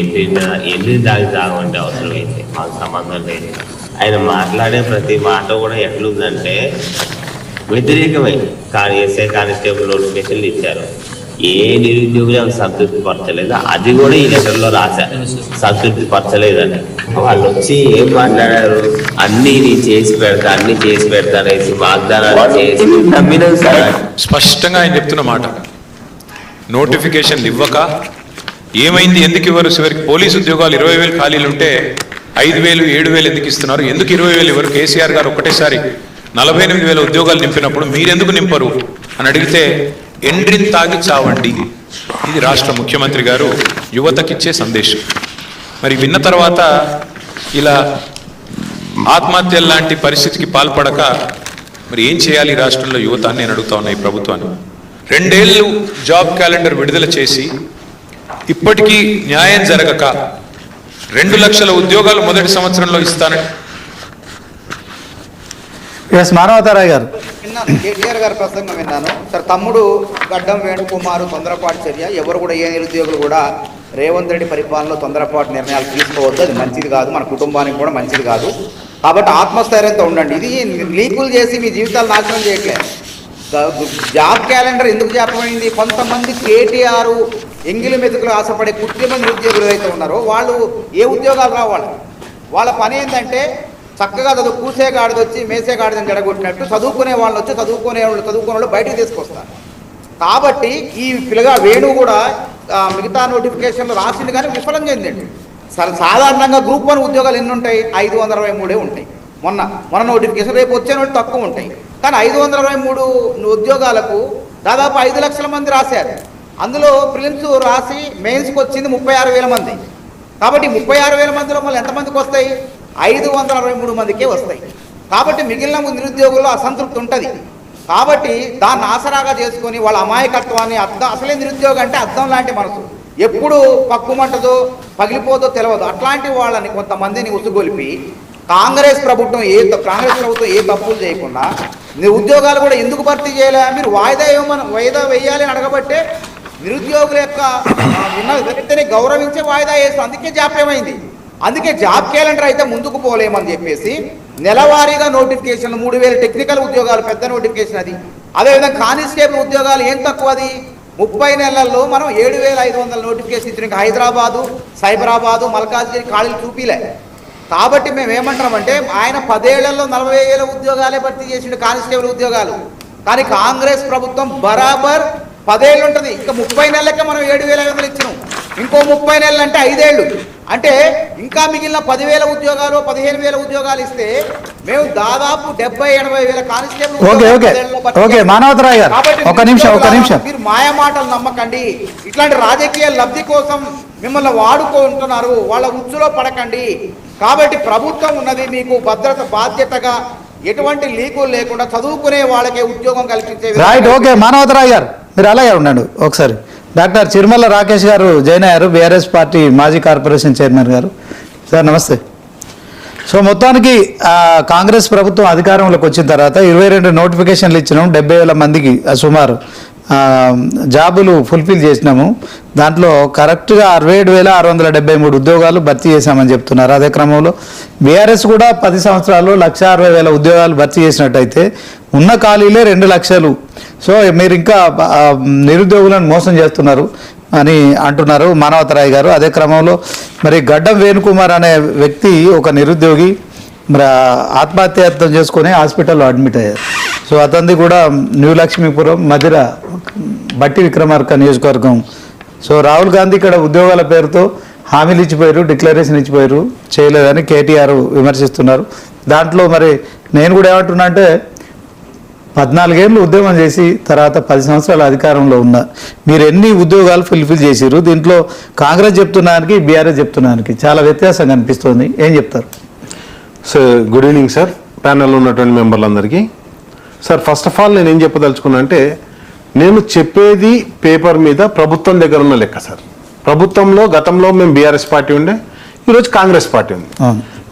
S4: ఎన్ని దానికి తాగమంటే అవసరం అయితే మాకు సంబంధం లేదు. ఆయన మాట్లాడే ప్రతి మాట కూడా ఎట్లుందంటే వ్యతిరేకమై ఎస్ఐ కానిస్టేబుల్ నోటిఫికేషన్లు ఇచ్చారు. ఏ నిరుద్యోగులు సంతృప్తి పరచలేదు. అది కూడా ఈ లెటర్లో రాశారు, సంతృప్తి పరచలేదని. వాళ్ళు వచ్చి ఏం మాట్లాడారు, అన్ని చేసి పెడతా అనేసి వాగ్దానాలు చేసి నమ్మినారు సార్.
S3: స్పష్టంగా ఆయన చెప్తున్న మాట, నోటిఫికేషన్లు ఇవ్వక ఏమైంది, ఎందుకు ఇవ్వరు? చివరికి పోలీసు ఉద్యోగాలు 20,000 ఖాళీలు ఉంటే 5,000 7,000 ఎందుకు ఇస్తున్నారు? ఎందుకు 20,000 ఇవ్వరు? కేసీఆర్ గారు ఒకటేసారి 48,000 ఉద్యోగాలు నింపినప్పుడు మీరెందుకు నింపరు అని అడిగితే ఎండ్రిన్ తాగి చావండి. ఇది రాష్ట్ర ముఖ్యమంత్రి గారు యువతకిచ్చే సందేశం. మరి విన్న తర్వాత ఇలా ఆత్మహత్యల లాంటి పరిస్థితికి పాల్పడక మరి ఏం చేయాలి రాష్ట్రంలో యువత అని నేను అడుగుతా ఉన్నా ఈ ప్రభుత్వాన్ని. 2 ఏళ్లు జాబ్ క్యాలెండర్ విడుదల చేసి ఇప్పటికీ న్యాయం జరగక 2 లక్షల ఉద్యోగాలు మొదటి సంవత్సరంలో ఇస్తానని
S1: మానవతరాయ్ గారు
S2: కేటీఆర్ గారి ప్రసంగం విన్నాను సార్. తమ్ముడు గడ్డం వేణుకుమారు తొందరపాటు చర్య. ఎవరు కూడా ఏ నిరుద్యోగులు కూడా రేవంత్ రెడ్డి పరిపాలనలో తొందరపాటు నిర్ణయాలు తీసుకోవద్దు, అది మంచిది కాదు, మన కుటుంబానికి కూడా మంచిది కాదు. కాబట్టి ఆత్మస్థైర్యంతో ఉండండి. ఇది లీకులు చేసి మీ జీవితాలు నాశనం చేయట్లేదు. జాబ్ క్యాలెండర్ ఎందుకు చెప్పమైంది? కొంతమంది కేటీఆర్ ఎంగిలి మెతుకులు ఆశపడే కృత్రిమ నిరుద్యోగులు ఏదైతే ఉన్నారో వాళ్ళు ఏ ఉద్యోగాలు రావాలి, వాళ్ళ పని ఏంటంటే చక్కగా కూసే గాడిద వచ్చి మేసే గాడిదని జడగొట్టినట్టు చదువుకునే వాళ్ళు వచ్చి చదువుకునే వాళ్ళు బయటకు తీసుకొస్తారు. కాబట్టి ఈ పిల్లగా వేణు కూడా మిగతా నోటిఫికేషన్లు రాసింది కానీ విఫలం చెందండి. సాధారణంగా గ్రూప్ 1 ఉద్యోగాలు ఎన్ని ఉంటాయి? 523 ఉంటాయి. మొన్న నోటిఫికేషన్, రేపు వచ్చే నోటి తక్కువ ఉంటాయి. కానీ 523 ఉద్యోగాలకు దాదాపు 5 లక్షల మంది రాశారు. అందులో ప్రిలిమ్స్ రాసి మెయిన్స్కి వచ్చింది 36,000 మంది. కాబట్టి 36,000 మందిలో మళ్ళీ ఎంతమందికి వస్తాయి? 563 మందికే వస్తాయి. కాబట్టి మిగిలిన నిరుద్యోగుల్లో అసంతృప్తి ఉంటుంది. కాబట్టి దాన్ని ఆసరాగా చేసుకొని వాళ్ళ అమాయకత్వాన్ని అసలే నిరుద్యోగం అంటే అద్దం లాంటి మనసు, ఎప్పుడు పక్కుమంటదో పగిలిపోదో తెలియదు. అట్లాంటి వాళ్ళని కొంతమందిని ఉసుగొలిపి కాంగ్రెస్ ప్రభుత్వం ఏ తప్పులు చేయకుండా ఉద్యోగాలు కూడా ఎందుకు భర్తీ చేయలే? మీరు వాయిదా వేయాలి అని అడగబట్టే నిరుద్యోగుల యొక్క వ్యక్తిని గౌరవించే వాయిదా వేస్తాం. అందుకే జాప్యమైంది. అందుకే జాబ్ క్యాలెండర్ అయితే ముందుకు పోలేమని చెప్పేసి నెలవారీగా నోటిఫికేషన్లు 3,000 టెక్నికల్ ఉద్యోగాలు పెద్ద నోటిఫికేషన్ అది. అదేవిధంగా కానిస్టేబుల్ ఉద్యోగాలు ఏం తక్కువ, అది 30 నెలల్లో మనం 7,500 నోటిఫికేషన్ ఇచ్చిన. ఇంకా హైదరాబాదు, సైబరాబాదు, మల్కాజ్గిరి ఖాళీలు చూపిలే. కాబట్టి మేము ఏమంటామంటే ఆయన 10 ఏళ్లలో 40,000 ఉద్యోగాలే భర్తీ చేసిండు, కానిస్టేబుల్ ఉద్యోగాలు. కానీ కాంగ్రెస్ ప్రభుత్వం బరాబర్ 10 ఏళ్ళు ఉంటుంది. ఇంకా 30 నెలలకే మనం 7,500 ఇచ్చినాం. ఇంకో 30 నెలలు అంటే 5 ఏళ్ళు. అంటే ఇంకా మిగిలిన 10,000 ఉద్యోగాలు, 15,000 ఉద్యోగాలు ఇస్తే మేము దాదాపు 70,000-80,000 కానిస్టేబుల్.
S1: ఓకే మానవతరాయ్ గారు ఒక నిమిషం.
S2: మీరు మాయ మాటలు నమ్మకండి. ఇట్లాంటి రాజకీయ లబ్ధి కోసం మిమ్మల్ని వాడుకుంటున్నారు, వాళ్ళ ఉచ్చులో పడకండి. కాబట్టి ప్రభుత్వం ఉన్నది మీకు భద్రత బాధ్యతగా, ఎటువంటి లీకులు లేకుండా చదువుకునే వాళ్ళకే ఉద్యోగం కల్పించే.
S1: రైట్, ఓకే మానవతరాయ్ గారు మీరు అలాగే ఉండండి ఒకసారి. డాక్టర్ చిరుమల రాకేష్ గారు జాయిన్ అయ్యారు, బీఆర్ఎస్ పార్టీ మాజీ కార్పొరేషన్ చైర్మన్ గారు. సార్ నమస్తే. సో మొత్తానికి కాంగ్రెస్ ప్రభుత్వం అధికారంలోకి వచ్చిన తర్వాత 22 నోటిఫికేషన్లు ఇచ్చినాము, 70,000 మందికి సుమారు జాబులు ఫుల్ఫిల్ చేసినాము. దాంట్లో కరెక్ట్గా 67,673 ఉద్యోగాలు భర్తీ చేశామని చెప్తున్నారు. అదే క్రమంలో బీఆర్ఎస్ కూడా 10 సంవత్సరాల్లో 160,000 ఉద్యోగాలు భర్తీ చేసినట్టయితే ఉన్న ఖాళీలే 2 లక్షలు. సో మీరు ఇంకా నిరుద్యోగులను మోసం చేస్తున్నారు అని అంటున్నారు మానవతరాయ్ గారు. అదే క్రమంలో మరి గడ్డం వేణుకుమార్ అనే వ్యక్తి ఒక నిరుద్యోగి మరి ఆత్మహత్యాయత్నం చేసుకొని హాస్పిటల్లో అడ్మిట్ అయ్యారు. సో అతనిది కూడా న్యూ లక్ష్మీపురం మధిర బట్టి విక్రమార్క నియోజకవర్గం. సో రాహుల్ గాంధీ ఇక్కడ ఉద్యోగాల పేరుతో హామీలు ఇచ్చిపోయారు, డిక్లరేషన్ ఇచ్చిపోయారు, చేయలేదని కేటీఆర్ విమర్శిస్తున్నారు. దాంట్లో మరి నేను కూడా ఏమంటున్నా అంటే 14 ఏళ్ళు ఉద్యమం చేసి తర్వాత 10 సంవత్సరాల అధికారంలో ఉన్న మీరు ఎన్ని ఉద్యోగాలు ఫుల్ఫిల్ చేసిరు? దీంట్లో కాంగ్రెస్ చెప్తున్నానికి బీఆర్ఎస్ చెప్తున్నానికి చాలా వ్యత్యాసం కనిపిస్తుంది. ఏం చెప్తారు?
S5: సార్ గుడ్ ఈవినింగ్ సార్, ప్యానెల్లో ఉన్నటువంటి మెంబర్లందరికీ. సార్ ఫస్ట్ ఆఫ్ ఆల్ నేను ఏం చెప్పదలుచుకున్నా అంటే, నేను చెప్పేది పేపర్ మీద ప్రభుత్వం దగ్గర ఉన్న లెక్క సార్. ప్రభుత్వంలో గతంలో మేము బీఆర్ఎస్ పార్టీ ఉండే, ఈరోజు కాంగ్రెస్ పార్టీ ఉంది.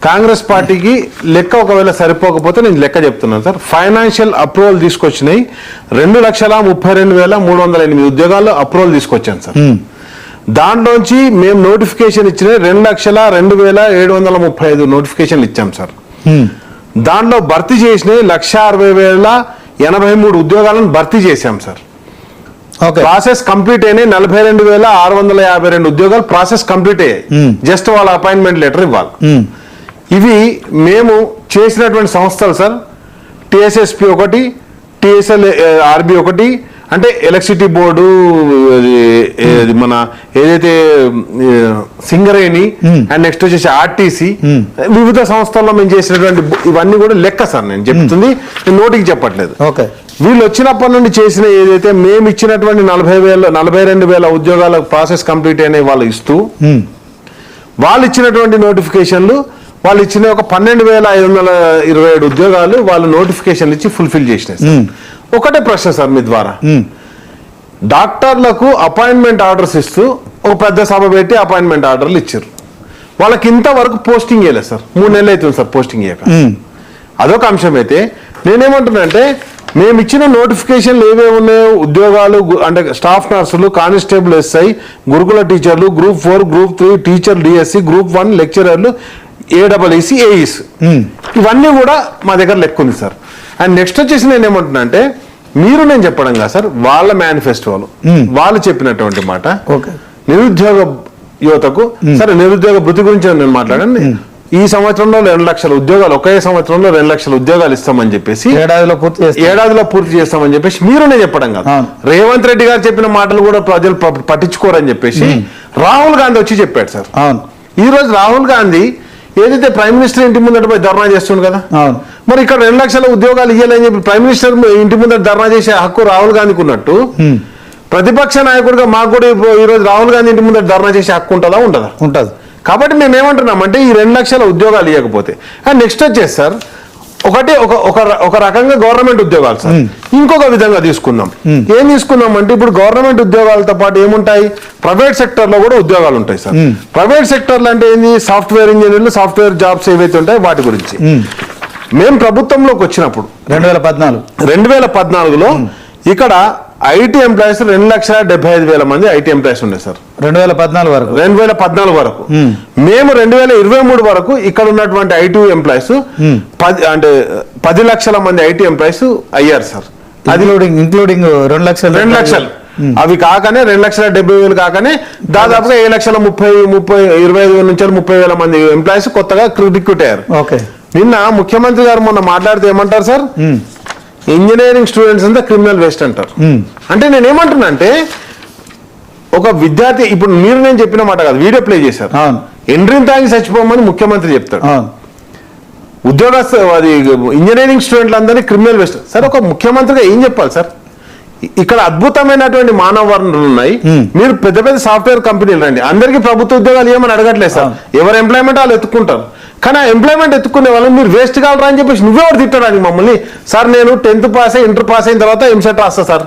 S5: కాంగ్రెస్ పార్టీకి లెక్క ఒకవేళ సరిపోకపోతే నేను లెక్క చెప్తున్నాను సార్. ఫైనాన్షియల్ అప్రూవల్ తీసుకొచ్చినాయి 2,32,308 ఉద్యోగాలు అప్రూవల్ తీసుకొచ్చాను సార్. దాంట్లోంచి మేము నోటిఫికేషన్ ఇచ్చిన 2,02,735 నోటిఫికేషన్లు ఇచ్చాం సార్. దాంట్లో భర్తీ చేసినవి 160,083 ఉద్యోగాలను భర్తీ చేశాం సార్. ప్రాసెస్ కంప్లీట్ అయినాయి 42,652 ఉద్యోగాలు ప్రాసెస్ కంప్లీట్ అయ్యాయి. జస్ట్ వాళ్ళ అపాయింట్మెంట్ లెటర్ ఇవ్వాలి. ఇవి మేము చేసినటువంటి సంస్థలు సార్. టిఎస్ఎస్పి ఒకటి, టిఎస్ఎల్ ఆర్బి ఒకటి, అంటే ఎలక్ట్రిసిటీ బోర్డు, మన ఏదైతే సింగరేణి అండ్ నెక్స్ట్ వచ్చేసి ఆర్టీసీ, వివిధ సంస్థల్లో మేము చేసినటువంటి ఇవన్నీ కూడా లెక్క సార్. నేను చెప్తుంది నేను నోటికి చెప్పట్లేదు. వీళ్ళు వచ్చినప్పటి నుండి చేసిన ఏదైతే మేము ఇచ్చినటువంటి 42,000 ఉద్యోగాల ప్రాసెస్ కంప్లీట్ అయినాయి వాళ్ళు ఇస్తూ, వాళ్ళు ఇచ్చినటువంటి నోటిఫికేషన్లు వాళ్ళు ఇచ్చిన ఒక 12,527 ఉద్యోగాలు వాళ్ళు నోటిఫికేషన్లు ఇచ్చి ఫుల్ఫిల్ చేసినాయి. ఒకటే ప్రశ్న సార్ మీ ద్వారా, డాక్టర్లకు అపాయింట్మెంట్ ఆర్డర్స్ ఇస్తూ ఒక పెద్ద సభ పెట్టి అపాయింట్మెంట్ ఆర్డర్లు ఇచ్చారు. వాళ్ళకి ఇంతవరకు పోస్టింగ్ ఇవ్వలేదు సార్. 3 నెలలు అవుతుంది సార్ పోస్టింగ్ ఇవ్వక. అదొక అంశం. అయితే నేనేమంటున్నానంటే, మేము ఇచ్చిన నోటిఫికేషన్లు ఏవేవి ఉన్నాయో ఉద్యోగాలు అంటే స్టాఫ్ నర్సులు, కానిస్టేబుల్ ఎస్ఐ, గురుకుల టీచర్లు, group 4, group 3 teacher DSC, group 1 లెక్చరర్లు, ఏడబ్ల్యూసి, ఏఈస్, ఇవన్నీ కూడా మా దగ్గర లెక్క ఉంది సార్. అండ్ నెక్స్ట్ వచ్చేసి నేను ఏమంటున్నా అంటే, నేను చెప్పడం కాదు సార్, వాళ్ళ మేనిఫెస్టోలు వాళ్ళు చెప్పినటువంటి మాట నిరుద్యోగ యువతకు. సరే నిరుద్యోగ భృతి గురించి నేను మాట్లాడండి. ఈ సంవత్సరంలో 2 లక్షల ఉద్యోగాలు, ఒకే సంవత్సరంలో 2 లక్షల ఉద్యోగాలు ఇస్తామని చెప్పేసి ఏడాదిలో పూర్తి చేస్తామని చెప్పేసి నేను చెప్పడం కాదు. రేవంత్ రెడ్డి గారు చెప్పిన మాటలు కూడా ప్రజలు పట్టించుకోరని చెప్పేసి రాహుల్ గాంధీ వచ్చి చెప్పాడు సార్. ఈ రోజు రాహుల్ గాంధీ ఏదైతే ప్రైమ్ మినిస్టర్ ఇంటి ముందట పోయి ధర్నా చేస్తుంది కదా, మరి ఇక్కడ 2 లక్షల ఉద్యోగాలు ఇవ్వాలని చెప్పి ప్రైమ్ మినిస్టర్ ఇంటి ముందట ధర్నా చేసే హక్కు రాహుల్ గాంధీకి ఉన్నట్టు, ప్రతిపక్ష నాయకుడిగా మాకు కూడా ఈ రోజు రాహుల్ గాంధీ ఇంటి ముందట ధర్నా చేసే హక్కు ఉంటుందా? ఉంటుంది. కాబట్టి మేము ఏమంటున్నామంటే, ఈ 2 లక్షల ఉద్యోగాలు ఇవ్వకపోతే, అండ్ నెక్స్ట్ వచ్చేసి సార్ ఒక రకంగా గవర్నమెంట్ ఉద్యోగాలు సార్. ఇంకొక విధంగా తీసుకుందాం. ఏం తీసుకుందాం అంటే, ఇప్పుడు గవర్నమెంట్ ఉద్యోగాలతో పాటు ఏముంటాయి, ప్రైవేట్ సెక్టర్ లో కూడా ఉద్యోగాలు ఉంటాయి సార్. ప్రైవేట్ సెక్టర్లు అంటే ఏంది, సాఫ్ట్వేర్ ఇంజనీర్లు, సాఫ్ట్వేర్ జాబ్స్ ఏవైతే ఉంటాయో వాటి గురించి మేము ప్రభుత్వంలోకి వచ్చినప్పుడు 2014లో ఇక్కడ ఐటీ ఎంప్లాయీస్ 2,75,000 మంది ఐటీ ఎంప్లాయీస్ ఉండే సార్. 2014 వరకు. మేము 2023 వరకు ఇక్కడ ఉన్నటువంటి ఐటీ ఎంప్లాయీస్ 10 లక్షల మంది ఐటీ ఎంప్లాయీస్ అయ్యారు సార్. అది ఇంక్లూడింగ్ 2 లక్షలు అవి కాకనే 2,70,000 కాకనే దాదాపుగా 7,25,000 నుంచి 30,000 మంది ఎంప్లాయీస్ కొత్తగా రిక్రూట్ అయ్యారు.
S1: ఓకే.
S5: నిన్న ముఖ్యమంత్రి గారు మొన్న మాట్లాడితే ఏమంటారు సార్, ఇంజనీరింగ్ స్టూడెంట్స్ అంతా క్రిమినల్ వేస్ట్ అంటారు. అంటే నేను ఏమంటున్నా అంటే ఒక విద్యార్థి, ఇప్పుడు మీరు నేను చెప్పిన మాట కాదు, వీడియో ప్లే చేశారు, ఎండ్రిన్ తాగి చచ్చిపోమని ముఖ్యమంత్రి చెప్తాడు. ఉద్యోగస్తు అది ఇంజనీరింగ్ స్టూడెంట్లు అందరినీ క్రిమినల్ వేస్ట్. సార్ ఒక ముఖ్యమంత్రిగా ఏం చెప్పాలి సార్? ఇక్కడ అద్భుతమైనటువంటి మానవ వనరులు ఉన్నాయి. మీరు పెద్ద పెద్ద సాఫ్ట్వేర్ కంపెనీలు రండి, అందరికీ ప్రభుత్వ ఉద్యోగాలు ఏమని అడగట్లేదు సార్. ఎవరు ఎంప్లాయ్మెంట్ వాళ్ళు ఎత్తుకుంటారు. కానీ ఆ ఎంప్లాయ్మెంట్ ఎత్తుకునే వాళ్ళని మీరు వేస్ట్ కావాలరా అని చెప్పేసి నువ్వెవరు తిట్టడానికి మమ్మల్ని? సార్ నేను 10th పాస్ అయ్యి ఇంటర్ పాస్ అయిన తర్వాత ఎంసెట్ రాస్తా సార్,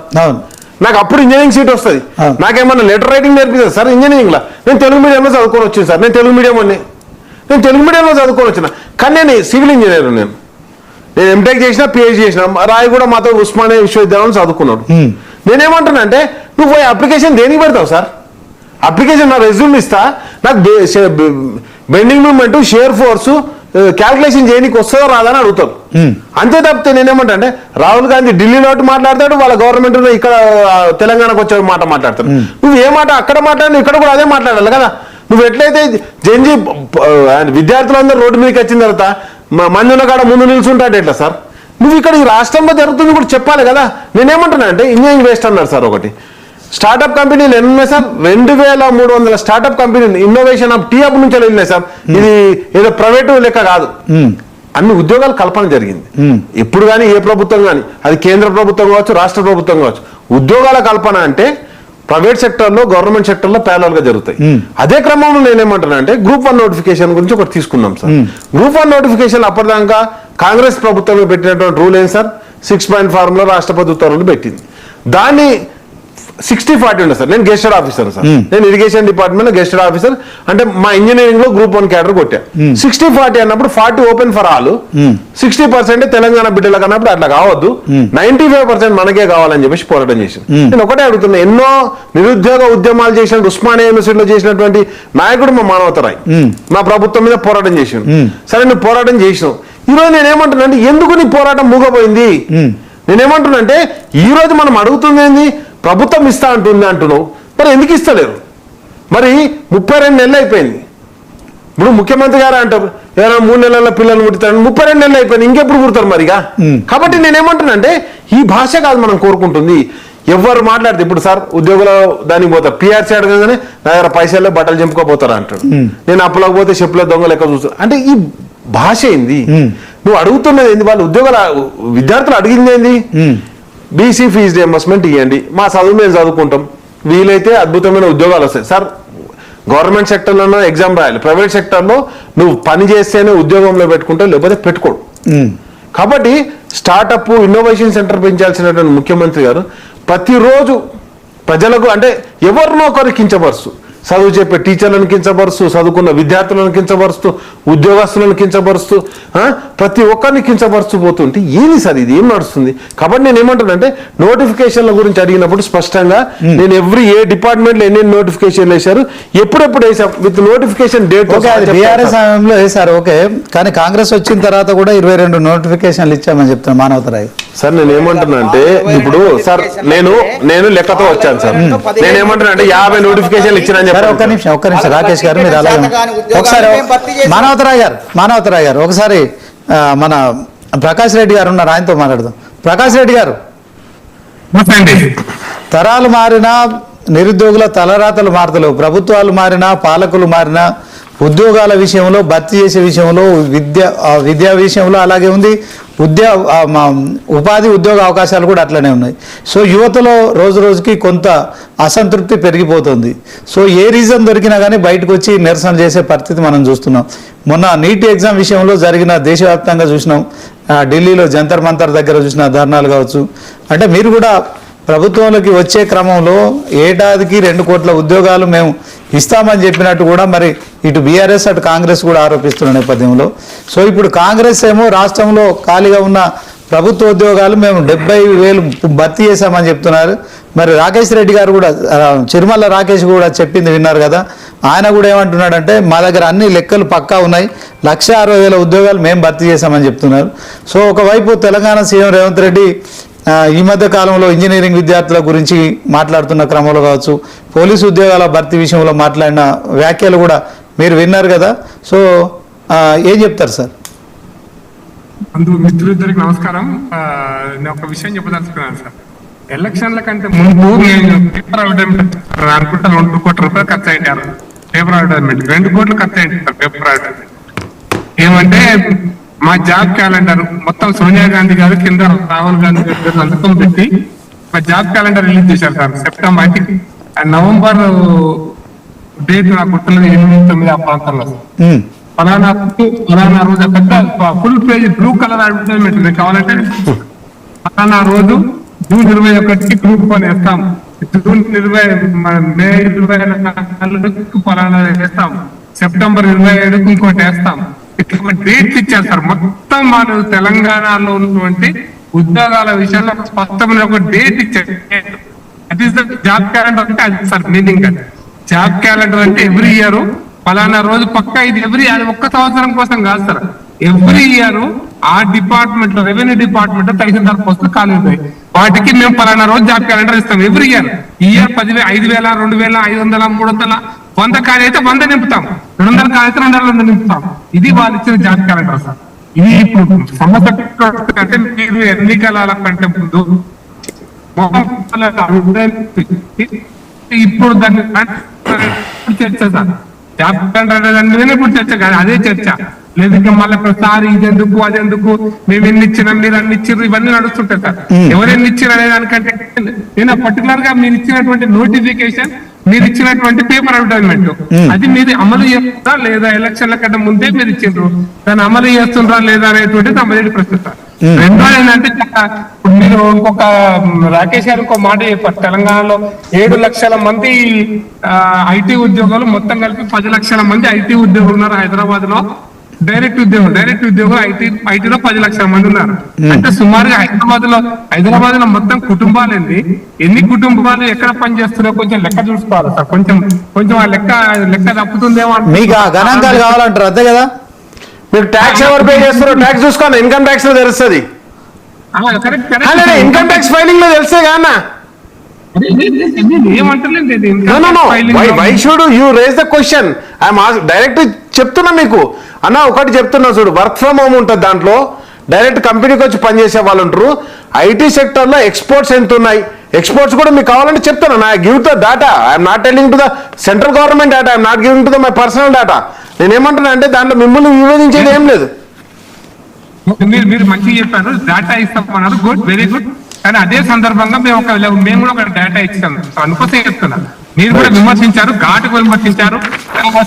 S5: నాకు అప్పుడు ఇంజనీరింగ్ సీట్ వస్తుంది, నాకేమన్నా లెటర్ రైటింగ్ నేర్పిస్తుంది సార్ ఇంజనీరింగ్ లో. నేను తెలుగు మీడియంలో చదువుకొని వచ్చింది సార్, నేను తెలుగు మీడియంలో చదువుకొని వచ్చిన. కానీ నేను సివిల్ ఇంజనీర్, నేను ఎంటెక్ చేసిన, పిహెచ్డి చేసిన. రాయి కూడా మాతో ఉస్మానియా విశ్వవిద్యాలయం చదువుకున్నాడు. నేనేమంటున్నా అంటే నువ్వు పోయి అప్లికేషన్ దేనికి పెడతావు సార్? అప్లికేషన్ నా రెజ్యూమ్ ఇస్తా, నాకు bending movement, share force calculation చేయడానికి వస్తుందో రాదని అడుగుతారు. అంతే తప్పితే నేనేమంటా అంటే రాహుల్ గాంధీ ఢిల్లీలో మాట్లాడతాడు, వాళ్ళ గవర్నమెంట్ ఇక్కడ తెలంగాణకు వచ్చే మాట మాట్లాడతాడు. నువ్వు ఏ మాట అక్కడ మాట్లాడినా ఇక్కడ కూడా అదే మాట్లాడాలి కదా. నువ్వు ఎట్లయితే జంజీ విద్యార్థులందరూ రోడ్డు మీదకి వచ్చిన తర్వాత మందుల కాడ ముందు నిల్చుంటాడు ఎట్లా సార్? నువ్వు ఇక్కడ ఈ రాష్ట్రంలో జరుగుతుంది కూడా చెప్పాలి కదా. నేనేమంటున్నా అంటే ఇంజనీరింగ్ వేస్ట్ అన్నారు సార్. ఒకటి స్టార్ట్అప్ కంపెనీలు ఎన్ని ఉన్నాయి సార్? 2,300 స్టార్ట్అప్ కంపెనీలు ఇన్నోవేషన్ ఆఫ్ టీ హబ్ నుంచి వెళ్ళినాయి సార్. ఇది ఏదో ప్రైవేటు లెక్క కాదు, అన్ని ఉద్యోగాలు కల్పన జరిగింది. ఎప్పుడు కానీ ఏ ప్రభుత్వం కానీ, అది కేంద్ర ప్రభుత్వం కావచ్చు, రాష్ట్ర ప్రభుత్వం కావచ్చు, ఉద్యోగాల కల్పన అంటే ప్రైవేట్ సెక్టర్లో, గవర్నమెంట్ సెక్టర్లో ప్యారల్ గా జరుగుతాయి. అదే క్రమంలో నేనేమంటున్నా అంటే Group 1 నోటిఫికేషన్ గురించి ఒకటి తీసుకుందాం సార్. Group 1 నోటిఫికేషన్ అప్పటిదాకా కాంగ్రెస్ ప్రభుత్వం పెట్టినటువంటి రూల్ ఏం సార్? 6 పాయింట్ ఫార్ములా రాష్ట్రపతి ఉత్తర్వులు పెట్టింది. దాన్ని 60-40 ఉండదు సార్. నేను గెస్టెడ్ ఆఫీసర్ సార్, నేను ఇరిగేషన్ డిపార్ట్మెంట్ గెస్టెడ్ ఆఫీసర్. అంటే మా ఇంజనీరింగ్ లో Group 1 క్యాడర్ కొట్టా. 60-40 అన్నప్పుడు 40 ఓపెన్ ఫర్ ఆల్, 60% తెలంగాణ బిడ్డలకు అన్నప్పుడు అట్లా కావద్దు, 95% మనకే కావాలని చెప్పేసి పోరాటం చేశాను. నేను ఒకటే అడుగుతున్నా, ఎన్నో నిరుద్యోగ ఉద్యమాలు చేసిన ఉస్మానియా యూనివర్సిటీలో చేసినటువంటి నాయకుడు మా మానవతరాయ్ మా ప్రభుత్వం మీద పోరాటం చేశాను. సరే నువ్వు పోరాటం చేసినావు, ఈరోజు నేనేమంటున్నా అంటే ఎందుకు నీ పోరాటం మూగపోయింది? నేనేమంటున్నా అంటే ఈ రోజు మనం అడుగుతుంది ఏంది? ప్రభుత్వం ఇస్తా అంటున్నావు, మరి ఎందుకు ఇస్తలేరు? మరి 32 నెలలు అయిపోయింది. ఇప్పుడు ముఖ్యమంత్రి గారు అంటారు ఏదైనా 3 నెలల పిల్లలు పుడతారు, 32 నెలలు అయిపోయింది, ఇంకెప్పుడు పుడతారు మరిగా? కాబట్టి నేనేమంటున్నా అంటే ఈ భాష కాదు మనం కోరుకుంటుంది. ఎవరు మాట్లాడితే ఇప్పుడు సార్ ఉద్యోగుల దానికి పోతారు, పిఆర్సీ అడగగానే నా దగ్గర పైసల్లో బట్టలు చెంపుకోపోతారు అంటాడు. నేను అప్పులకు పోతే చెప్పుల దొంగ లెక్క చూస్తాను. అంటే ఈ భాష ఏంది? నువ్వు అడుగుతున్నది ఏంది? వాళ్ళు ఉద్యోగాల విద్యార్థులు అడిగింది ఏంది? బీసీ ఫీజు రియంబర్స్మెంట్ ఇవ్వండి, మా చదువు మేము చదువుకుంటాం, వీలైతే అద్భుతమైన ఉద్యోగాలు వస్తాయి. సార్ గవర్నమెంట్ సెక్టర్లోనో ఎగ్జామ్ రాయాలి, ప్రైవేట్ సెక్టర్లో నువ్వు పని చేస్తేనే ఉద్యోగంలో పెట్టుకుంటావు, లేకపోతే పెట్టుకోడు. కాబట్టి స్టార్టప్ ఇన్నోవేషన్ సెంటర్ పెంచాల్సినటువంటి ముఖ్యమంత్రి గారు ప్రతిరోజు ప్రజలకు అంటే ఎవరినో ఒకరు కించపరుస్తూ, చదువు చెప్పే టీచర్లను కించపరుస్తూ, చదువుకున్న విద్యార్థులను కించపరుస్తూ, ఉద్యోగస్తులను కించపరుస్తూ, ప్రతి ఒక్కరిని కించపరుస్తూ పోతుంటే ఏంది సార్ ఇది? ఏం నడుస్తుంది? కాబట్టి నేను ఏమంటానంటే నోటిఫికేషన్ల గురించి అడిగినప్పుడు స్పష్టంగా నేను ఏ డిపార్ట్మెంట్ లో ఎన్ని నోటిఫికేషన్లు వేశారు, ఎప్పుడెప్పుడు వేసాం విత్ నోటిఫికేషన్ డేట్.
S1: బీఆర్ఎస్ సమయంలో వేశారు ఓకే, కానీ కాంగ్రెస్ వచ్చిన తర్వాత కూడా 22 నోటిఫికేషన్లు ఇచ్చామని చెప్తున్నా మానవతరాయ్
S5: సార్. నేను ఏమంటున్నా అంటే ఇప్పుడు సార్ నేను లెక్కతో వచ్చాను సార్. నేను ఏమంటున్నా అంటే 50 నోటిఫికేషన్లు ఇచ్చిన.
S1: ఒక్క నిమిషం రాకేష్ గారు, మీరు అలాగే ఒకసారి మానవతరాయ్ గారు ఒకసారి మన ప్రకాష్ రెడ్డి గారు ఉన్నారు, ఆయనతో మాట్లాడదాం. ప్రకాష్ రెడ్డి గారు, తరాలు మారినా నిరుద్యోగుల తలరాతలు మారతలేవు, ప్రభుత్వాలు మారినా పాలకులు మారినా ఉద్యోగాల విషయంలో, భర్తీ చేసే విషయంలో, విద్యా విషయంలో అలాగే ఉంది, ఉపాధి ఉద్యోగ అవకాశాలు కూడా అట్లనే ఉన్నాయి. సో యువతలో రోజు రోజుకి కొంత అసంతృప్తి పెరిగిపోతుంది. సో ఏ రీజన్ దొరికినా కానీ బయటకు వచ్చి నిరసన చేసే పరిస్థితి మనం చూస్తున్నాం. మొన్న నీట్ ఎగ్జామ్ విషయంలో జరిగిన దేశవ్యాప్తంగా చూసినాం, ఢిల్లీలో జంతర్ మంతర్ దగ్గర చూసిన ధర్నాలు కావచ్చు. అంటే మీరు కూడా ప్రభుత్వంలోకి వచ్చే క్రమంలో ఏడాదికి 2 కోట్ల ఉద్యోగాలు మేము ఇస్తామని చెప్పినట్టు కూడా మరి ఇటు బీఆర్ఎస్ అటు కాంగ్రెస్ కూడా ఆరోపిస్తున్న నేపథ్యంలో, సో ఇప్పుడు కాంగ్రెస్ ఏమో రాష్ట్రంలో ఖాళీగా ఉన్న ప్రభుత్వ ఉద్యోగాలు మేము 70,000 భర్తీ చేశామని చెప్తున్నారు. మరి రాకేష్ రెడ్డి గారు కూడా, చిరుమల రాకేష్ కూడా చెప్పింది విన్నారు కదా, ఆయన కూడా ఏమంటున్నాడంటే మా దగ్గర అన్ని లెక్కలు పక్కా ఉన్నాయి, 160,000 ఉద్యోగాలు మేము భర్తీ చేశామని చెప్తున్నారు. సో ఒకవైపు తెలంగాణ సీఎం రేవంత్ రెడ్డి ఈ మధ్య కాలంలో ఇంజనీరింగ్ విద్యార్థుల గురించి మాట్లాడుతున్న క్రమంలో కావచ్చు, పోలీసు ఉద్యోగాల భర్తీ విషయంలో మాట్లాడిన వ్యాఖ్యలు కూడా మీరు విన్నారు కదా. సో ఏం చెప్తారు సార్?
S6: మిత్రులిద్దరికి నమస్కారం. నేను ఒక విషయం చెప్పదలుచుకున్నాను సార్. ఎలక్షన్ల కంటే ముందు నేను పేపర్ అడ్వర్టైజ్మెంట్ అనుకుంటా 2 కోట్ల రూపాయలు ఖర్చు అయ్యారు. పేపర్ అడ్వర్టైజ్మెంట్ 2 కోట్లు ఖర్చు అయ్యింది సార్. పేపర్ అడ్వర్టైజ్మెంట్ ఏమంటే మా జాబ్ క్యాలెండర్ మొత్తం సోనియా గాంధీ గారు కింద రాహుల్ గాంధీ గారు సంతకం పెట్టి మా జాబ్ క్యాలెండర్ రిలీజ్ చేశారు sir. September I think November date నాకు గుర్తులేదు, 8-9 ఆ ప్రాంతంలో. ఫలానా రోజు పెద్ద full page blue colour advertisement మీకు కావాలంటే ఫలానా రోజు జూన్ 21కి గ్రూప్ 1 వేస్తాం, జూన్ 20 మే 24 ఫలానా వేస్తాం, సెప్టెంబర్ 27కి ఇంకోటి వేస్తాం. ఇట్లా డేట్స్ ఇచ్చారు సార్. మొత్తం వాళ్ళు తెలంగాణలో ఉన్నటువంటి ఉద్యోగాల విషయంలో స్పష్టమైన ఒక డేట్ ఇచ్చారు. That is the job calendar అంటే అది సార్ మీనింగ్. అది జాబ్ క్యాలెండర్ అంటే ఎవ్రీ ఇయర్ ఫలానా రోజు పక్కా ఇది అది ఒక్క సంవత్సరం కోసం కాదు సార్. ఎవ్రీ ఇయర్ ఆ డిపార్ట్మెంట్ లో రెవెన్యూ డిపార్ట్మెంట్ తహసీల్దార్ పోస్టులు ఖాళీ ఉంటాయి. వాటికి మేము ఫలానా రోజు జాబ్ క్యాలెండర్ ఇస్తాం. ఎవ్రీ ఇయర్ 10,000, 5,000, 2,000, 500, 300, 100 ఖాళీ అయితే 100 నింపుతాం, 200 ఖాళీ అయితే 200 నింపుతాం. ఇది వాళ్ళు ఇచ్చిన జాబ్ క్యాలెండర్ సార్. ఇది ఇప్పుడు సమస్య అంటే మీరు ఎన్నికల కంటే ముందు ఇప్పుడు దాన్ని చర్చ సార్. జాబ్ క్యాలెండర్ అంటే ఇప్పుడు చర్చ కాదు, అదే చర్చ. లేదు ఇంకా మళ్ళీ ప్రతిసారి ఇదెందుకు అదెందుకు, మేము ఎన్ని ఇచ్చినాం మీరు అన్ని ఇచ్చిర్రు, ఇవన్నీ నడుస్తుంటాయి సార్. ఎవరు ఎన్ని ఇచ్చారు అనే దానికంటే నేను పర్టికులర్ గా మీరు ఇచ్చినటువంటి నోటిఫికేషన్, మీరు ఇచ్చినటువంటి పేపర్ అడ్వర్టైజ్మెంట్ అది మీరు అమలు చేస్తుందా లేదా, ఎలక్షన్ల కంటే ముందే మీరు ఇచ్చిండ్రు, దాన్ని అమలు చేస్తుండ్రా లేదా అనేటువంటిది మొదటి ప్రశ్న సార్. రెండో ఏంటంటే మీరు ఇంకొక రాకేష్ గారు ఇంకో మాట చెప్పారు. తెలంగాణలో 7 లక్షల మంది ఐటీ ఉద్యోగాలు, మొత్తం కలిపి 10 లక్షల మంది ఐటీ ఉద్యోగులు ఉన్నారు హైదరాబాద్ లో. డైరెక్ట్ ఉద్యోగులు ఐటీలో 10 లక్షల మంది ఉన్నారు. అంటే సుమారుగా హైదరాబాద్ లో మొత్తం కుటుంబాలు ఎన్ని కుటుంబాలు ఎక్కడ పనిచేస్తున్నారో కొంచెం లెక్క చూసుకోవాలి సార్. కొంచెం ఆ లెక్క తప్పుతుందేమో.
S1: మీకు ఆ గణాంకాలు కావాలంటారు అంతే కదా.
S5: మీరు ట్యాక్స్ ఎవరు పే చేస్తారో ట్యాక్స్ చూసుకోండి, ఇన్కమ్ ట్యాక్స్ లో తెలుస్తుంది. ఇన్కమ్ ట్యాక్స్ ఫైలింగ్ లో తెలిసే కానా. Why should you raise the question? I'm direct చెప్తున్నా మీకు అన్న. ఒకటి చెప్తున్నా చూడు, వర్క్ ఫ్రమ్ హోమ్ ఉంటుంది, దాంట్లో డైరెక్ట్ కంపెనీకి వచ్చి పనిచేసే వాళ్ళు ఉంటారు. ఐటీ సెక్టర్ లో ఎక్స్పోర్ట్స్ ఎంత ఉన్నాయి, ఎక్స్పోర్ట్స్ కూడా మీకు కావాలంటే చెప్తాను. నా give the data, I'm not telling to the central government data, I'm not giving to the my personal data. నేనేమంటున్నా అంటే దాంట్లో మిమ్మల్ని వివేదించేది ఏం లేదు.
S6: మీరు మంచిగా చెప్పారు, డేటా ఇస్తామన్నారు, గుడ్, వెరీ గుడ్. కానీ అదే సందర్భంగా మేము కూడా ఒక డేటా ఇచ్చాం, అందుకోసం చెప్తున్నా. మీరు కూడా విమర్శించారు, ఘాటుకు విమర్శించారు,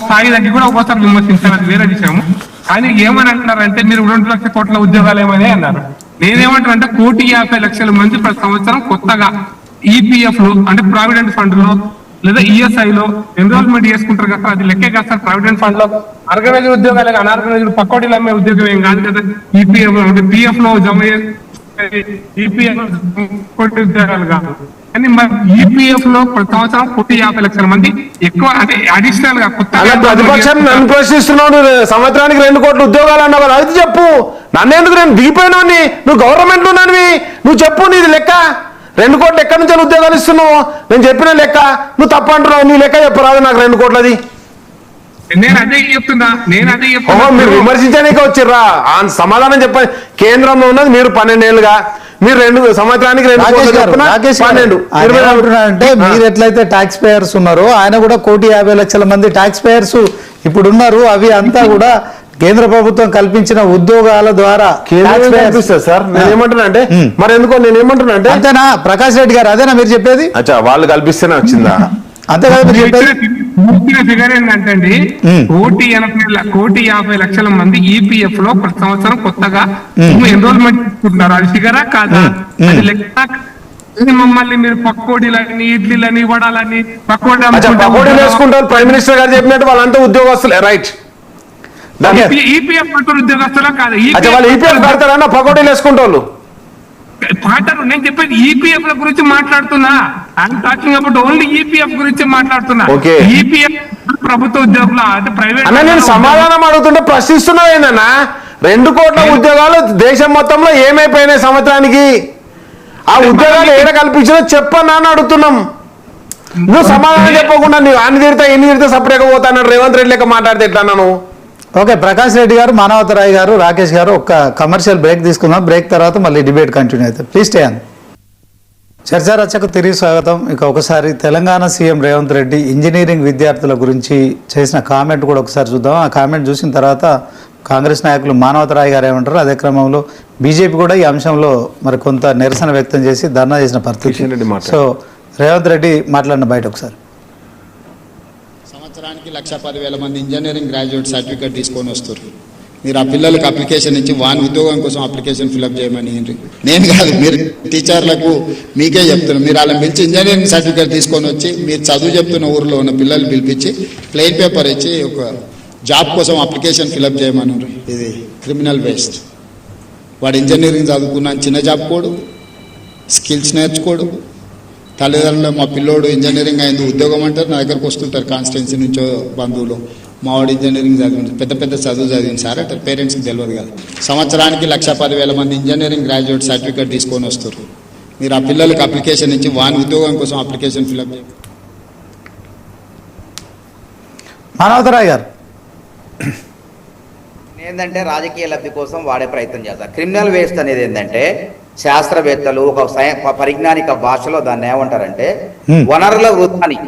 S6: స్థాయి దగ్గర కూడా ఒకసారి విమర్శించారు, అది వేరే విషయము. కానీ ఏమని అంటున్నారంటే మీరు 2 లక్షల కోట్ల ఉద్యోగాలు ఏమని అన్నారు. నేనేమంటాను అంటే 1,50,00,000 మంది ప్రతి సంవత్సరం కొత్తగా ఈపీఎఫ్ లో అంటే ప్రావిడెంట్ ఫండ్ లో లేదా ఈఎస్ఐ లో ఎన్రోల్మెంట్ చేసుకుంటారు కదా, అది లెక్కే కాదు సార్. ప్రావిడెంట్ ఫండ్ లో ఆర్గనైజ్డ్ ఉద్యోగాలు, అనార్గనైజ్డ్ పక్కోటీలు అమ్మే ఉద్యోగం ఏం కాదు కదా. ఈపీఎఫ్ అంటే పిఎఫ్ లో జమ ఈపీఎఫ్ ఉద్యోగాలు కాదు. కానీ మరి ఈపీఎఫ్ లో ప్రతి సంవత్సరం 1,50,00,000 మంది ఎక్కువ అంటే అడిషనల్ గా కొత్త.
S5: ప్రతిపక్షం నన్ను ప్రశ్నిస్తున్నావు, సంవత్సరానికి 2 కోట్ల ఉద్యోగాలు అన్నావు, అది చెప్పు. నన్నేందుకు, నేను దిగిపోయినా, నువ్వు గవర్నమెంట్ లో ఉన్నానివి, నువ్వు చెప్పు నీది లెక్క. 2 కోట్లు ఎక్కడి నుంచి ఉద్యోగాలు ఇస్తున్నావు? నేను చెప్పిన లెక్క నువ్వు తప్ప అంటున్నావు. నీ లెక్క చెప్పరాదు నాకు 2 కోట్లది.
S6: నేను అదే చెప్తున్నా.
S5: మీరు విమర్శించడానికి వచ్చిర్రా? సమాధానం చెప్పండి. కేంద్రంలో ఉన్నది మీరు 12 ఏళ్ళుగా, మీరు 2 సంవత్సరానికి 2 కోట్లు చెప్తున్నా 12.
S1: అంటే మీరు ఎట్లయితే ట్యాక్స్ పేయర్స్ ఉన్నారో ఆయన కూడా 1,50,00,000 మంది ట్యాక్స్ పేయర్స్ ఇప్పుడు ఉన్నారు. అవి అంతా కూడా కేంద్ర ప్రభుత్వం కల్పించిన ఉద్యోగాల ద్వారా
S5: సార్. నేనేమంటున్నా అంటే మరి ఎందుకో నేనేమంటున్నా అంటే
S1: అంతేనా ప్రకాష్ రెడ్డి గారు? అదేనా మీరు చెప్పేది?
S5: అచ్చా, వాళ్ళు కల్పిస్తేనే వచ్చిందా?
S1: అంతే కదా మీరు చెప్పేది.
S6: ఫిగర్ ఏంటంటే 1,50,00,000 మంది ఈపీఎఫ్ లో ప్రతి సంవత్సరం కొత్తగా ఎన్రోల్మెంట్ చేసుకుంటున్నారు. అది ఫిగరా కాదా? అది లెక్క. మమ్మల్ని మీరు పక్కోడీలని, ఇడ్లీలని, వడాలని
S5: పకోడీలు వేసుకుంటారు. ప్రైమ్ మినిస్టర్ గారు చెప్పినట్టు వాళ్ళంతా ఉద్యోగస్తులే, రైట్?
S6: ఈపీఎఫ్ ఉద్యోగస్తులా కాదు?
S5: వాళ్ళు ఈపీఎఫ్ పెడతారన్న పకోడీలు వేసుకుంటారు.
S6: నేను చెప్పేది ఈపీఎఫ్ ల గురించి మాట్లాడుతున్నా. I'm talking about only EPF గురించి మాట్లాడుతున్నా. ఈపీఎఫ్ ప్రభుత్వ ఉద్యోగులు అంటే ప్రైవేట్.
S5: అన్న నేను సమాధానం అడుగుతుంటే ప్రశ్నిస్తున్నా ఏందన్నా? 2 కోట్ల ఉద్యోగాలు దేశం మొత్తంలో ఏమైపోయినాయి సంవత్సరానికి? ఆ ఉద్యోగాలు ఏడ కల్పించినా చెప్పన్నా అని అడుగుతున్నాం. నువ్వు సమాధానం చెప్పకుండా నువ్వు అన్ని తిడతా ఎన్ని తిడితే సపరేట్గా పోతాను రేవంత్ రెడ్డి లెక్క మాట్లాడితే ఎట్లా నువ్వు?
S1: ఓకే, ప్రకాష్ రెడ్డి గారు, మానవతరాయ్ గారు, రాకేష్ గారు ఒక కమర్షియల్ బ్రేక్ తీసుకుందాం. బ్రేక్ తర్వాత మళ్ళీ డిబేట్ కంటిన్యూ అవుతుంది. Please stay on. చర్చా రచకు తిరిగి స్వాగతం. ఇక ఒకసారి తెలంగాణ సీఎం రేవంత్ రెడ్డి ఇంజనీరింగ్ విద్యార్థుల గురించి చేసిన కామెంట్ కూడా ఒకసారి చూద్దాం. ఆ కామెంట్ చూసిన తర్వాత కాంగ్రెస్ నాయకులు మానవతరాయ్ గారు ఏమంటారు, అదే క్రమంలో బీజేపీ కూడా ఈ అంశంలో మరి కొంత నిరసన వ్యక్తం చేసి ధర్నా చేసిన పరిస్థితి. సో రేవంత్ రెడ్డి మాట్లాడిన బయట ఒకసారి.
S7: సంవత్సరానికి 1,10,000 మంది ఇంజనీరింగ్ గ్రాడ్యుయేట్ సర్టిఫికేట్ తీసుకొని వస్తారు. మీరు ఆ పిల్లలకు అప్లికేషన్ ఇచ్చి వాని ఉద్యోగం కోసం అప్లికేషన్ ఫిల్అప్ చేయమని నేను కాదు, మీరు టీచర్లకు మీకే చెప్తున్నాను. మీరు వాళ్ళని పిలిచి ఇంజనీరింగ్ సర్టిఫికేట్ తీసుకొని వచ్చి మీరు చదువు చెప్తున్న ఊరిలో ఉన్న పిల్లలు పిలిపించి ప్లెయిన్ పేపర్ ఇచ్చి ఒక జాబ్ కోసం అప్లికేషన్ ఫిల్అప్ చేయమన్నారు. ఇది క్రిమినల్ వేస్ట్. వాడు ఇంజనీరింగ్ చదువుకున్న చిన్న జాబ్ కోడు, స్కిల్స్ నేర్చుకోడు. తల్లిదండ్రులు మా పిల్లోడు ఇంజనీరింగ్ అయింది ఉద్యోగం అంటారు, నా దగ్గరకు వస్తుంటారు కాన్స్టిట్యున్సీ నుంచో బంధువులు, మా వాడు ఇంజనీరింగ్ చదివింది పెద్ద పెద్ద చదువు చదివింది సార్ అంటే పేరెంట్స్కి తెలియదు కదా. సంవత్సరానికి 1,10,000 మంది ఇంజనీరింగ్ గ్రాడ్యుయేట్ సర్టిఫికేట్ తీసుకొని వస్తారు. మీరు ఆ పిల్లలకు అప్లికేషన్ ఇచ్చి వాని ఉద్యోగం కోసం అప్లికేషన్ ఫిల్అప్ చేయండి.
S1: మానవతరాయ్ గారు
S2: ఏంటంటే రాజకీయ లబ్ధి కోసం వాడే ప్రయత్నం చేస్తారు. క్రిమినల్ వేస్ట్ అనేది ఏంటంటే శాస్త్రవేత్తలు ఒక పరిజ్ఞానిక భాషలో దాన్ని ఏమంటారంటే వనరుల వృధాని.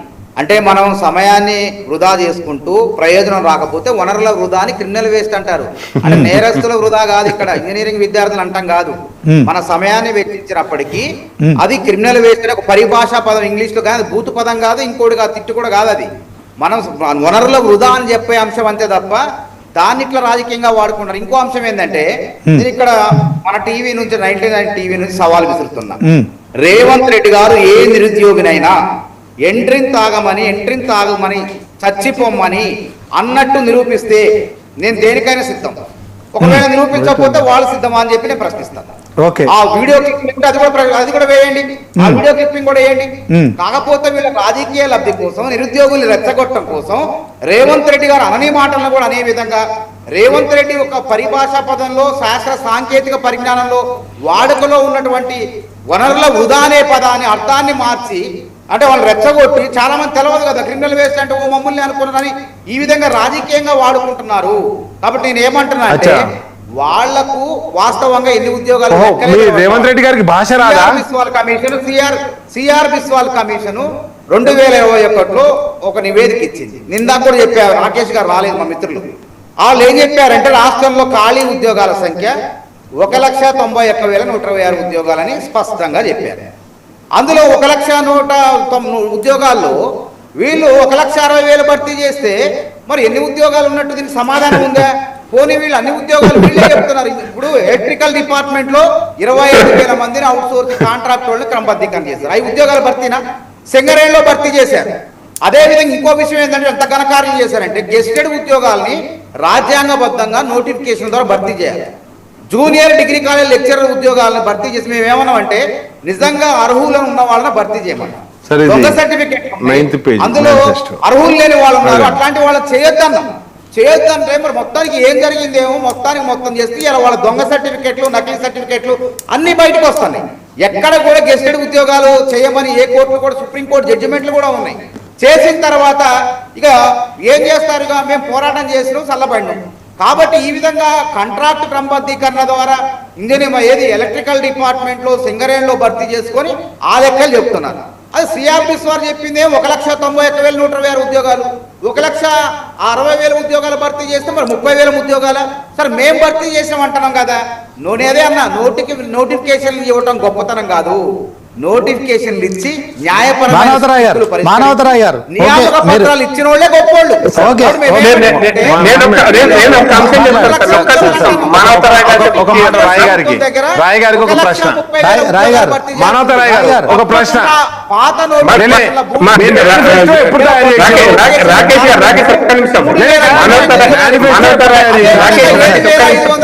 S2: అంటే మనం సమయాన్ని వృధా చేసుకుంటూ ప్రయోజనం రాకపోతే వనరుల వృధాని క్రిమినల్ వేస్ట్ అంటారు. అంటే నేరస్తుల వృధా కాదు, ఇక్కడ ఇంజనీరింగ్ విద్యార్థులు అంటాం కాదు. మన సమయాన్ని వెచ్చించినప్పటికీ అది క్రిమినల్ వేస్ట్ అనే ఒక పరిభాషా పదం ఇంగ్లీష్ లో కాదు, భూత పదం కాదు, ఇంకోటి కాదు, తిట్టు కూడా కాదు. అది మనం వనరుల వృధా అని చెప్పే అంశం అంతే తప్ప దాన్ని ఇట్లా రాజకీయంగా వాడుకుంటారు. ఇంకో అంశం ఏంటంటే నేను ఇక్కడ మన టీవీ నుంచి 99 టీవీ నుంచి సవాల్ విసురుతున్నా. రేవంత్ రెడ్డి గారు ఏ నిరుద్యోగినైనా ఎంట్రీని తాగమని చచ్చిపోమ్మని అన్నట్టు నిరూపిస్తే నేను దేనికైనా సిద్ధం. ఒకవేళ నిరూపించకపోతే వాళ్ళు సిద్ధమా అని చెప్పి నేను ప్రశ్నిస్తాను. ఆ వీడియో క్లిప్పింగ్ అది కూడా వేయండి, ఆ వీడియో క్లిప్పింగ్ కూడా వేయండి. కాకపోతే వీళ్ళ రాజకీయ లబ్ధి కోసం నిరుద్యోగుల్ని రెచ్చగొట్టడం కోసం రేవంత్ రెడ్డి గారు అనని మాటలను కూడా అనే విధంగా రేవంత్ రెడ్డి ఒక పరిభాషా పదంలో శాస్త్ర సాంకేతిక పరిజ్ఞానంలో వాడుకలో ఉన్నటువంటి వనరుల వృధా అనే పదాన్ని అర్థాన్ని మార్చి అంటే వాళ్ళు రెచ్చగొట్టి చాలా మంది తెలియదు కదా క్రిమినల్ వేస్ట్ అంటే ఓ మమ్మల్ని అనుకున్నారని ఈ విధంగా రాజకీయంగా వాడుకుంటున్నారు. కాబట్టి నేను ఏమంటున్నా అంటే వాళ్లకు వాస్తవంగా ఎన్ని ఉద్యోగాలు
S5: రేవంత్ రెడ్డి గారికి భాష రాదా?
S2: సిఆర్ బిస్వాల్ కమిషన్ 2021లో ఒక నివేదిక ఇచ్చింది. నిందా కూడా చెప్పారు, రాకేష్ గారు రాలేదు మా మిత్రులు. వాళ్ళు ఏం చెప్పారంటే రాష్ట్రంలో ఖాళీ ఉద్యోగాల సంఖ్య 1,91,126 ఉద్యోగాలని స్పష్టంగా చెప్పారు. అందులో 1,190 ఉద్యోగాల్లో వీళ్ళు 1,60,000 భర్తీ చేస్తే మరి ఎన్ని ఉద్యోగాలు ఉన్నట్టు దీనికి సమాధానం ఉందా? పోనీ వీళ్ళు అన్ని ఉద్యోగాలు వీళ్ళే చెప్తున్నారు. ఇప్పుడు ఎలక్ట్రికల్ డిపార్ట్మెంట్ లో 25,000 మందిని అవుట్ సోర్స్ కాంట్రాక్ట్ వాళ్ళని క్రమబద్ధీకరణ చేశారు. 5 ఉద్యోగాలు భర్తీనా సెంగరేణిలో భర్తీ చేశారు. అదేవిధంగా ఇంకో విషయం ఏంటంటే ఎంత ఘనకార్యం చేశారంటే గెస్టెడ్ ఉద్యోగాల్ని రాజ్యాంగబద్ధంగా నోటిఫికేషన్ ద్వారా భర్తీ చేయాలి. జూనియర్ డిగ్రీ కాలేజ్ లెక్చరర్ ఉద్యోగాలను భర్తీ చేసి మేము ఏమన్నామంటే నిజంగా అర్హులను ఉన్న వాళ్ళని భర్తీ చేయమన్నాం. దొంగ సర్టిఫికేట్ అందులో అర్హులు లేని వాళ్ళు ఉన్నారు, అట్లాంటి వాళ్ళని చేయొద్దంటే మరి మొత్తానికి ఏం జరిగిందేమో మొత్తం చేస్తే ఇలా వాళ్ళ దొంగ సర్టిఫికెట్లు నకిలీ సర్టిఫికెట్లు అన్ని బయటకు వస్తున్నాయి. ఎక్కడ కూడా గెస్టెడ్ ఉద్యోగాలు చేయమని ఏ కోర్టులు కూడా సుప్రీంకోర్టు జడ్జిమెంట్లు కూడా ఉన్నాయి. చేసిన తర్వాత ఇక ఏం చేస్తారు, ఇక మేము పోరాటం చేసినాం చల్లబడినాం. కాబట్టి ఈ విధంగా కాంట్రాక్ట్ క్రమబద్ధీకరణ ద్వారా ఏది ఎలక్ట్రికల్ డిపార్ట్మెంట్ లో సింగరేణిలో భర్తీ చేసుకొని ఆ లెక్కలు చెప్తున్నారు. అది సిఆర్పిస్ వారు చెప్పిందే 1,91,126 ఉద్యోగాలు, 1,60,000 ఉద్యోగాలు భర్తీ చేస్తే మరి 30,000 ఉద్యోగాల సరే మేము భర్తీ చేసామంటున్నాం కదా. నేనేదే అన్నా నోటిఫికేషన్లు ఇవ్వటం గొప్పతనం కాదు, నోటిఫికేషన్లు ఇచ్చి
S1: మానవతరాయ్ గారు
S2: పత్రాలు ఇచ్చిన వాళ్ళే గొప్పోళ్ళు.
S5: రాయ్ గారికి ఒక ప్రశ్న. మానవతరాయ్ గారు ఒక ప్రశ్న.
S2: పాత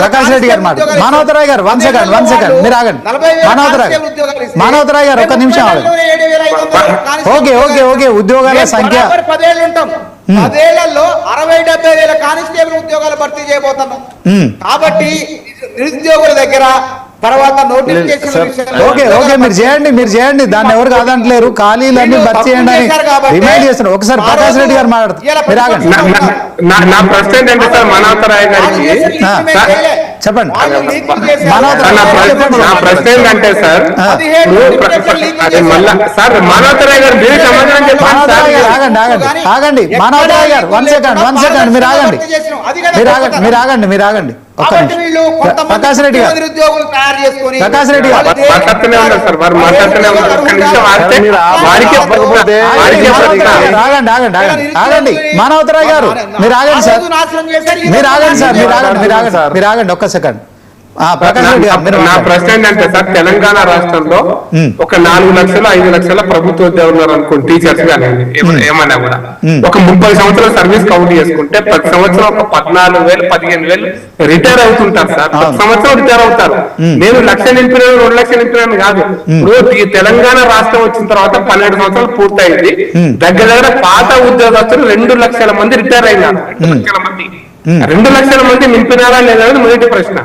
S1: ప్రకాష్ రెడ్డి గారు మానవతరాయ్ గారు 1 సెకండ్ మీరు ఆగండి. మానవతరాయ్ గారు ఒక నిమిషం. ఓకే ఉద్యోగాల సంఖ్య
S2: 10 ఉంటాం. 10 60,000-70,000 కానిస్టేబుల్ ఉద్యోగాలు భర్తీ చేయబోతున్నాం. కాబట్టి నిరుద్యోగుల దగ్గర తర్వాత నోటిఫికేషన్
S5: సార్,
S2: విషయంలో
S1: ఓకే ఓకే మీరు చేయండి దాన్ని ఎవరు కాదంటలేరు ఖాళీలన్నీ భర్తీ చేయండి అని డిమాండ్ చేస్తున్నారు. ఒకసారి ప్రకాష్ రెడ్డి గారు మాట్లాడుతున్నారు, మీరు ఆగండి.
S6: నా ప్రశ్న ఏంటంటే సార్ మనోహరరాయ్ గారికి
S1: చెప్పండి.
S6: నా ప్రశ్న ఏంటంటే సార్ అది మళ్ళా సార్ మనోహరరాయ్ గారు మీరు సమాధానం చెప్పండి సార్.
S1: ఆగండి మనోహరరాయ్ గారు, వన్ సెకండ్ మీరు ఆగండి ఒక్క నిమిషం. ప్రకాష్ రెడ్డి గారు
S6: మాట్లాడుతూనే ఉన్నారు సార్, వారు మాట్లాడుతూనే ఉన్నారు. ఒక్క నిమిషం ఆగితే వారికే
S1: ఆగండి మానవతరాయ్ గారు, మీరు ఆగండి సార్, మీరు ఆగండి ఒక్క సెకండ్. ప్రకాష్ రెడ్డి గారు, మీరు
S6: నా ప్రశ్న ఏంటంటే సార్, తెలంగాణ రాష్ట్రంలో ఒక 4 లక్షలు 5 లక్షల ప్రభుత్వ ఉద్యోగులు ఉన్నారు అనుకోండి, టీచర్స్ కానీ ఏమన్నా కూడా ఒక 30 సంవత్సరాల సర్వీస్ కౌంట్ చేసుకుంటే ప్రతి సంవత్సరం ఒక 14,000 15,000 రిటైర్ అవుతుంటారు సార్. ప్రతి సంవత్సరం రిటైర్ అవుతారు. నేను 1 లక్ష నింపినాను 2 లక్షలు నింపినాను కాదు. ఇప్పుడు ఈ తెలంగాణ రాష్ట్రం వచ్చిన తర్వాత 12 సంవత్సరాలు పూర్తయింది. దగ్గర పాత ఉద్యోగస్తులు 2 లక్షల మంది రిటైర్ అయినారు. 2 లక్షల మంది 2 లక్షల మంది నింపినారా లేదా అనేది మొదటి ప్రశ్న.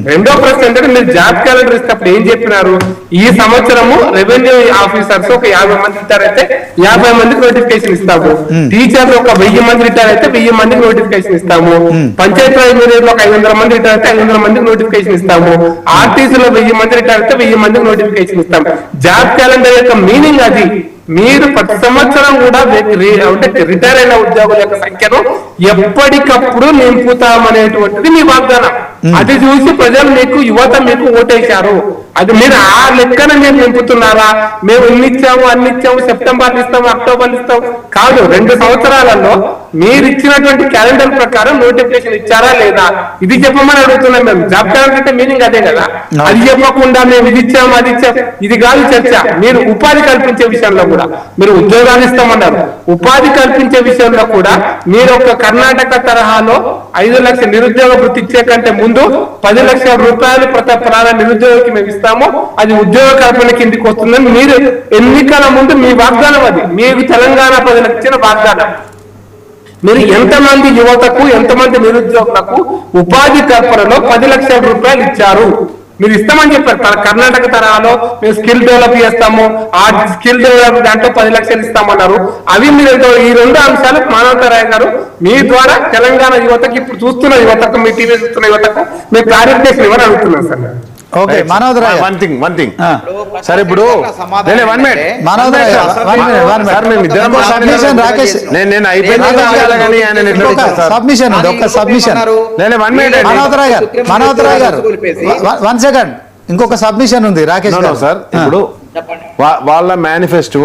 S6: రెండో ప్రశ్న ఏంటంటే మీరు జాబ్ క్యాలెండర్ ఇచ్చినప్పుడు ఏం చెప్పినారు? ఈ సంవత్సరము రెవెన్యూ ఆఫీసర్స్ ఒక 50 మంది రిటైర్ అయితే 50 మందికి నోటిఫికేషన్ ఇస్తాము. టీచర్లు ఒక 1000 మంది రిటైర్ అయితే 1000 మందికి నోటిఫికేషన్ ఇస్తాము. పంచాయతీరాజ్ ఇంజనీర్లు ఒక 500 మంది రిటైర్ అయితే 500 మందికి నోటిఫికేషన్ ఇస్తాము. ఆర్టీసీలో 1000 మంది రిటైర్ అయితే 1000 మందికి నోటిఫికేషన్ ఇస్తాము. జాబ్ క్యాలెండర్ యొక్క మీనింగ్ అది. మీరు ప్రతి సంవత్సరం కూడా రిటైర్ అయిన ఉద్యోగుల యొక్క సంఖ్యను ఎప్పటికప్పుడు నింపుతామనేటువంటిది మీ వాగ్దానం. అది చూసి ప్రజలు మీకు యువత మీకు ఓటేశారు. అది మీరు ఆ లెక్కన మీరు నింపుతున్నారా? మేము ఇన్ని ఇచ్చాము అన్ని ఇచ్చాము, సెప్టెంబర్ ఇస్తాము అక్టోబర్ ఇస్తాము కాదు. 2 సంవత్సరాలలో మీరు ఇచ్చినటువంటి క్యాలెండర్ ప్రకారం నోటిఫికేషన్ ఇచ్చారా లేదా ఇది చెప్పమని అడుగుతున్నాం మేము. జాబ్ క్యాలెండర్ అంటే మీనింగ్ అదే కదా. అది చెప్పకుండా మేము ఇది ఇచ్చాము అది ఇచ్చాము ఇది కాదు చర్చ. మీరు ఉపాధి కల్పించే విషయంలో కూడా మీరు ఉద్యోగాలు ఇస్తామన్నారు. ఉపాధి కల్పించే విషయంలో కూడా మీరు ఒక కర్ణాటక తరహాలో 5 లక్షల నిరుద్యోగ వృత్తి ఇచ్చే కంటే ముందు 10 లక్షల రూపాయలు ప్రతి నిరుద్యోగికి మేము ఇస్తాము, అది ఉద్యోగ కల్పన కిందికి వస్తుందని మీరు ఎన్నికల ముందు మీ వాగ్దానం. అది మీకు తెలంగాణ ప్రజలకు ఇచ్చిన వాగ్దానం. మీరు ఎంతమంది యువతకు ఎంతమంది నిరుద్యోగులకు ఉపాధి కల్పనలో 10 లక్షల రూపాయలు ఇచ్చారు? మీరు ఇస్తామని చెప్పారు. కర్ణాటక తరహాలో మేము స్కిల్ డెవలప్ చేస్తాము, ఆ స్కిల్ డెవలప్ దాంట్లో 10 లక్షలు ఇస్తామన్నారు. అవి మీరు ఈ 2 అంశాలు మానవతరాయ్ గారు మీ ద్వారా తెలంగాణ యువతకు, ఇప్పుడు చూస్తున్న యువతకు, మీ టీవీ చూస్తున్న యువతకు మీరు క్లారిఫికేషన్ ఇవ్వని అడుగుతున్నాను సార్.
S1: ఓకే మనోహరరాయ్ గారు,
S5: వన్ థింగ్ సరే, ఇప్పుడు నేను
S1: సబ్మిషన్ ఉంది, ఒక్క సబ్మిషన్. మనోహరరాయ్ గారు 1 సెకండ్, ఇంకొక సబ్మిషన్ ఉంది రాకేష్ గారు.
S5: సార్ ఇప్పుడు వాళ్ళ మేనిఫెస్టో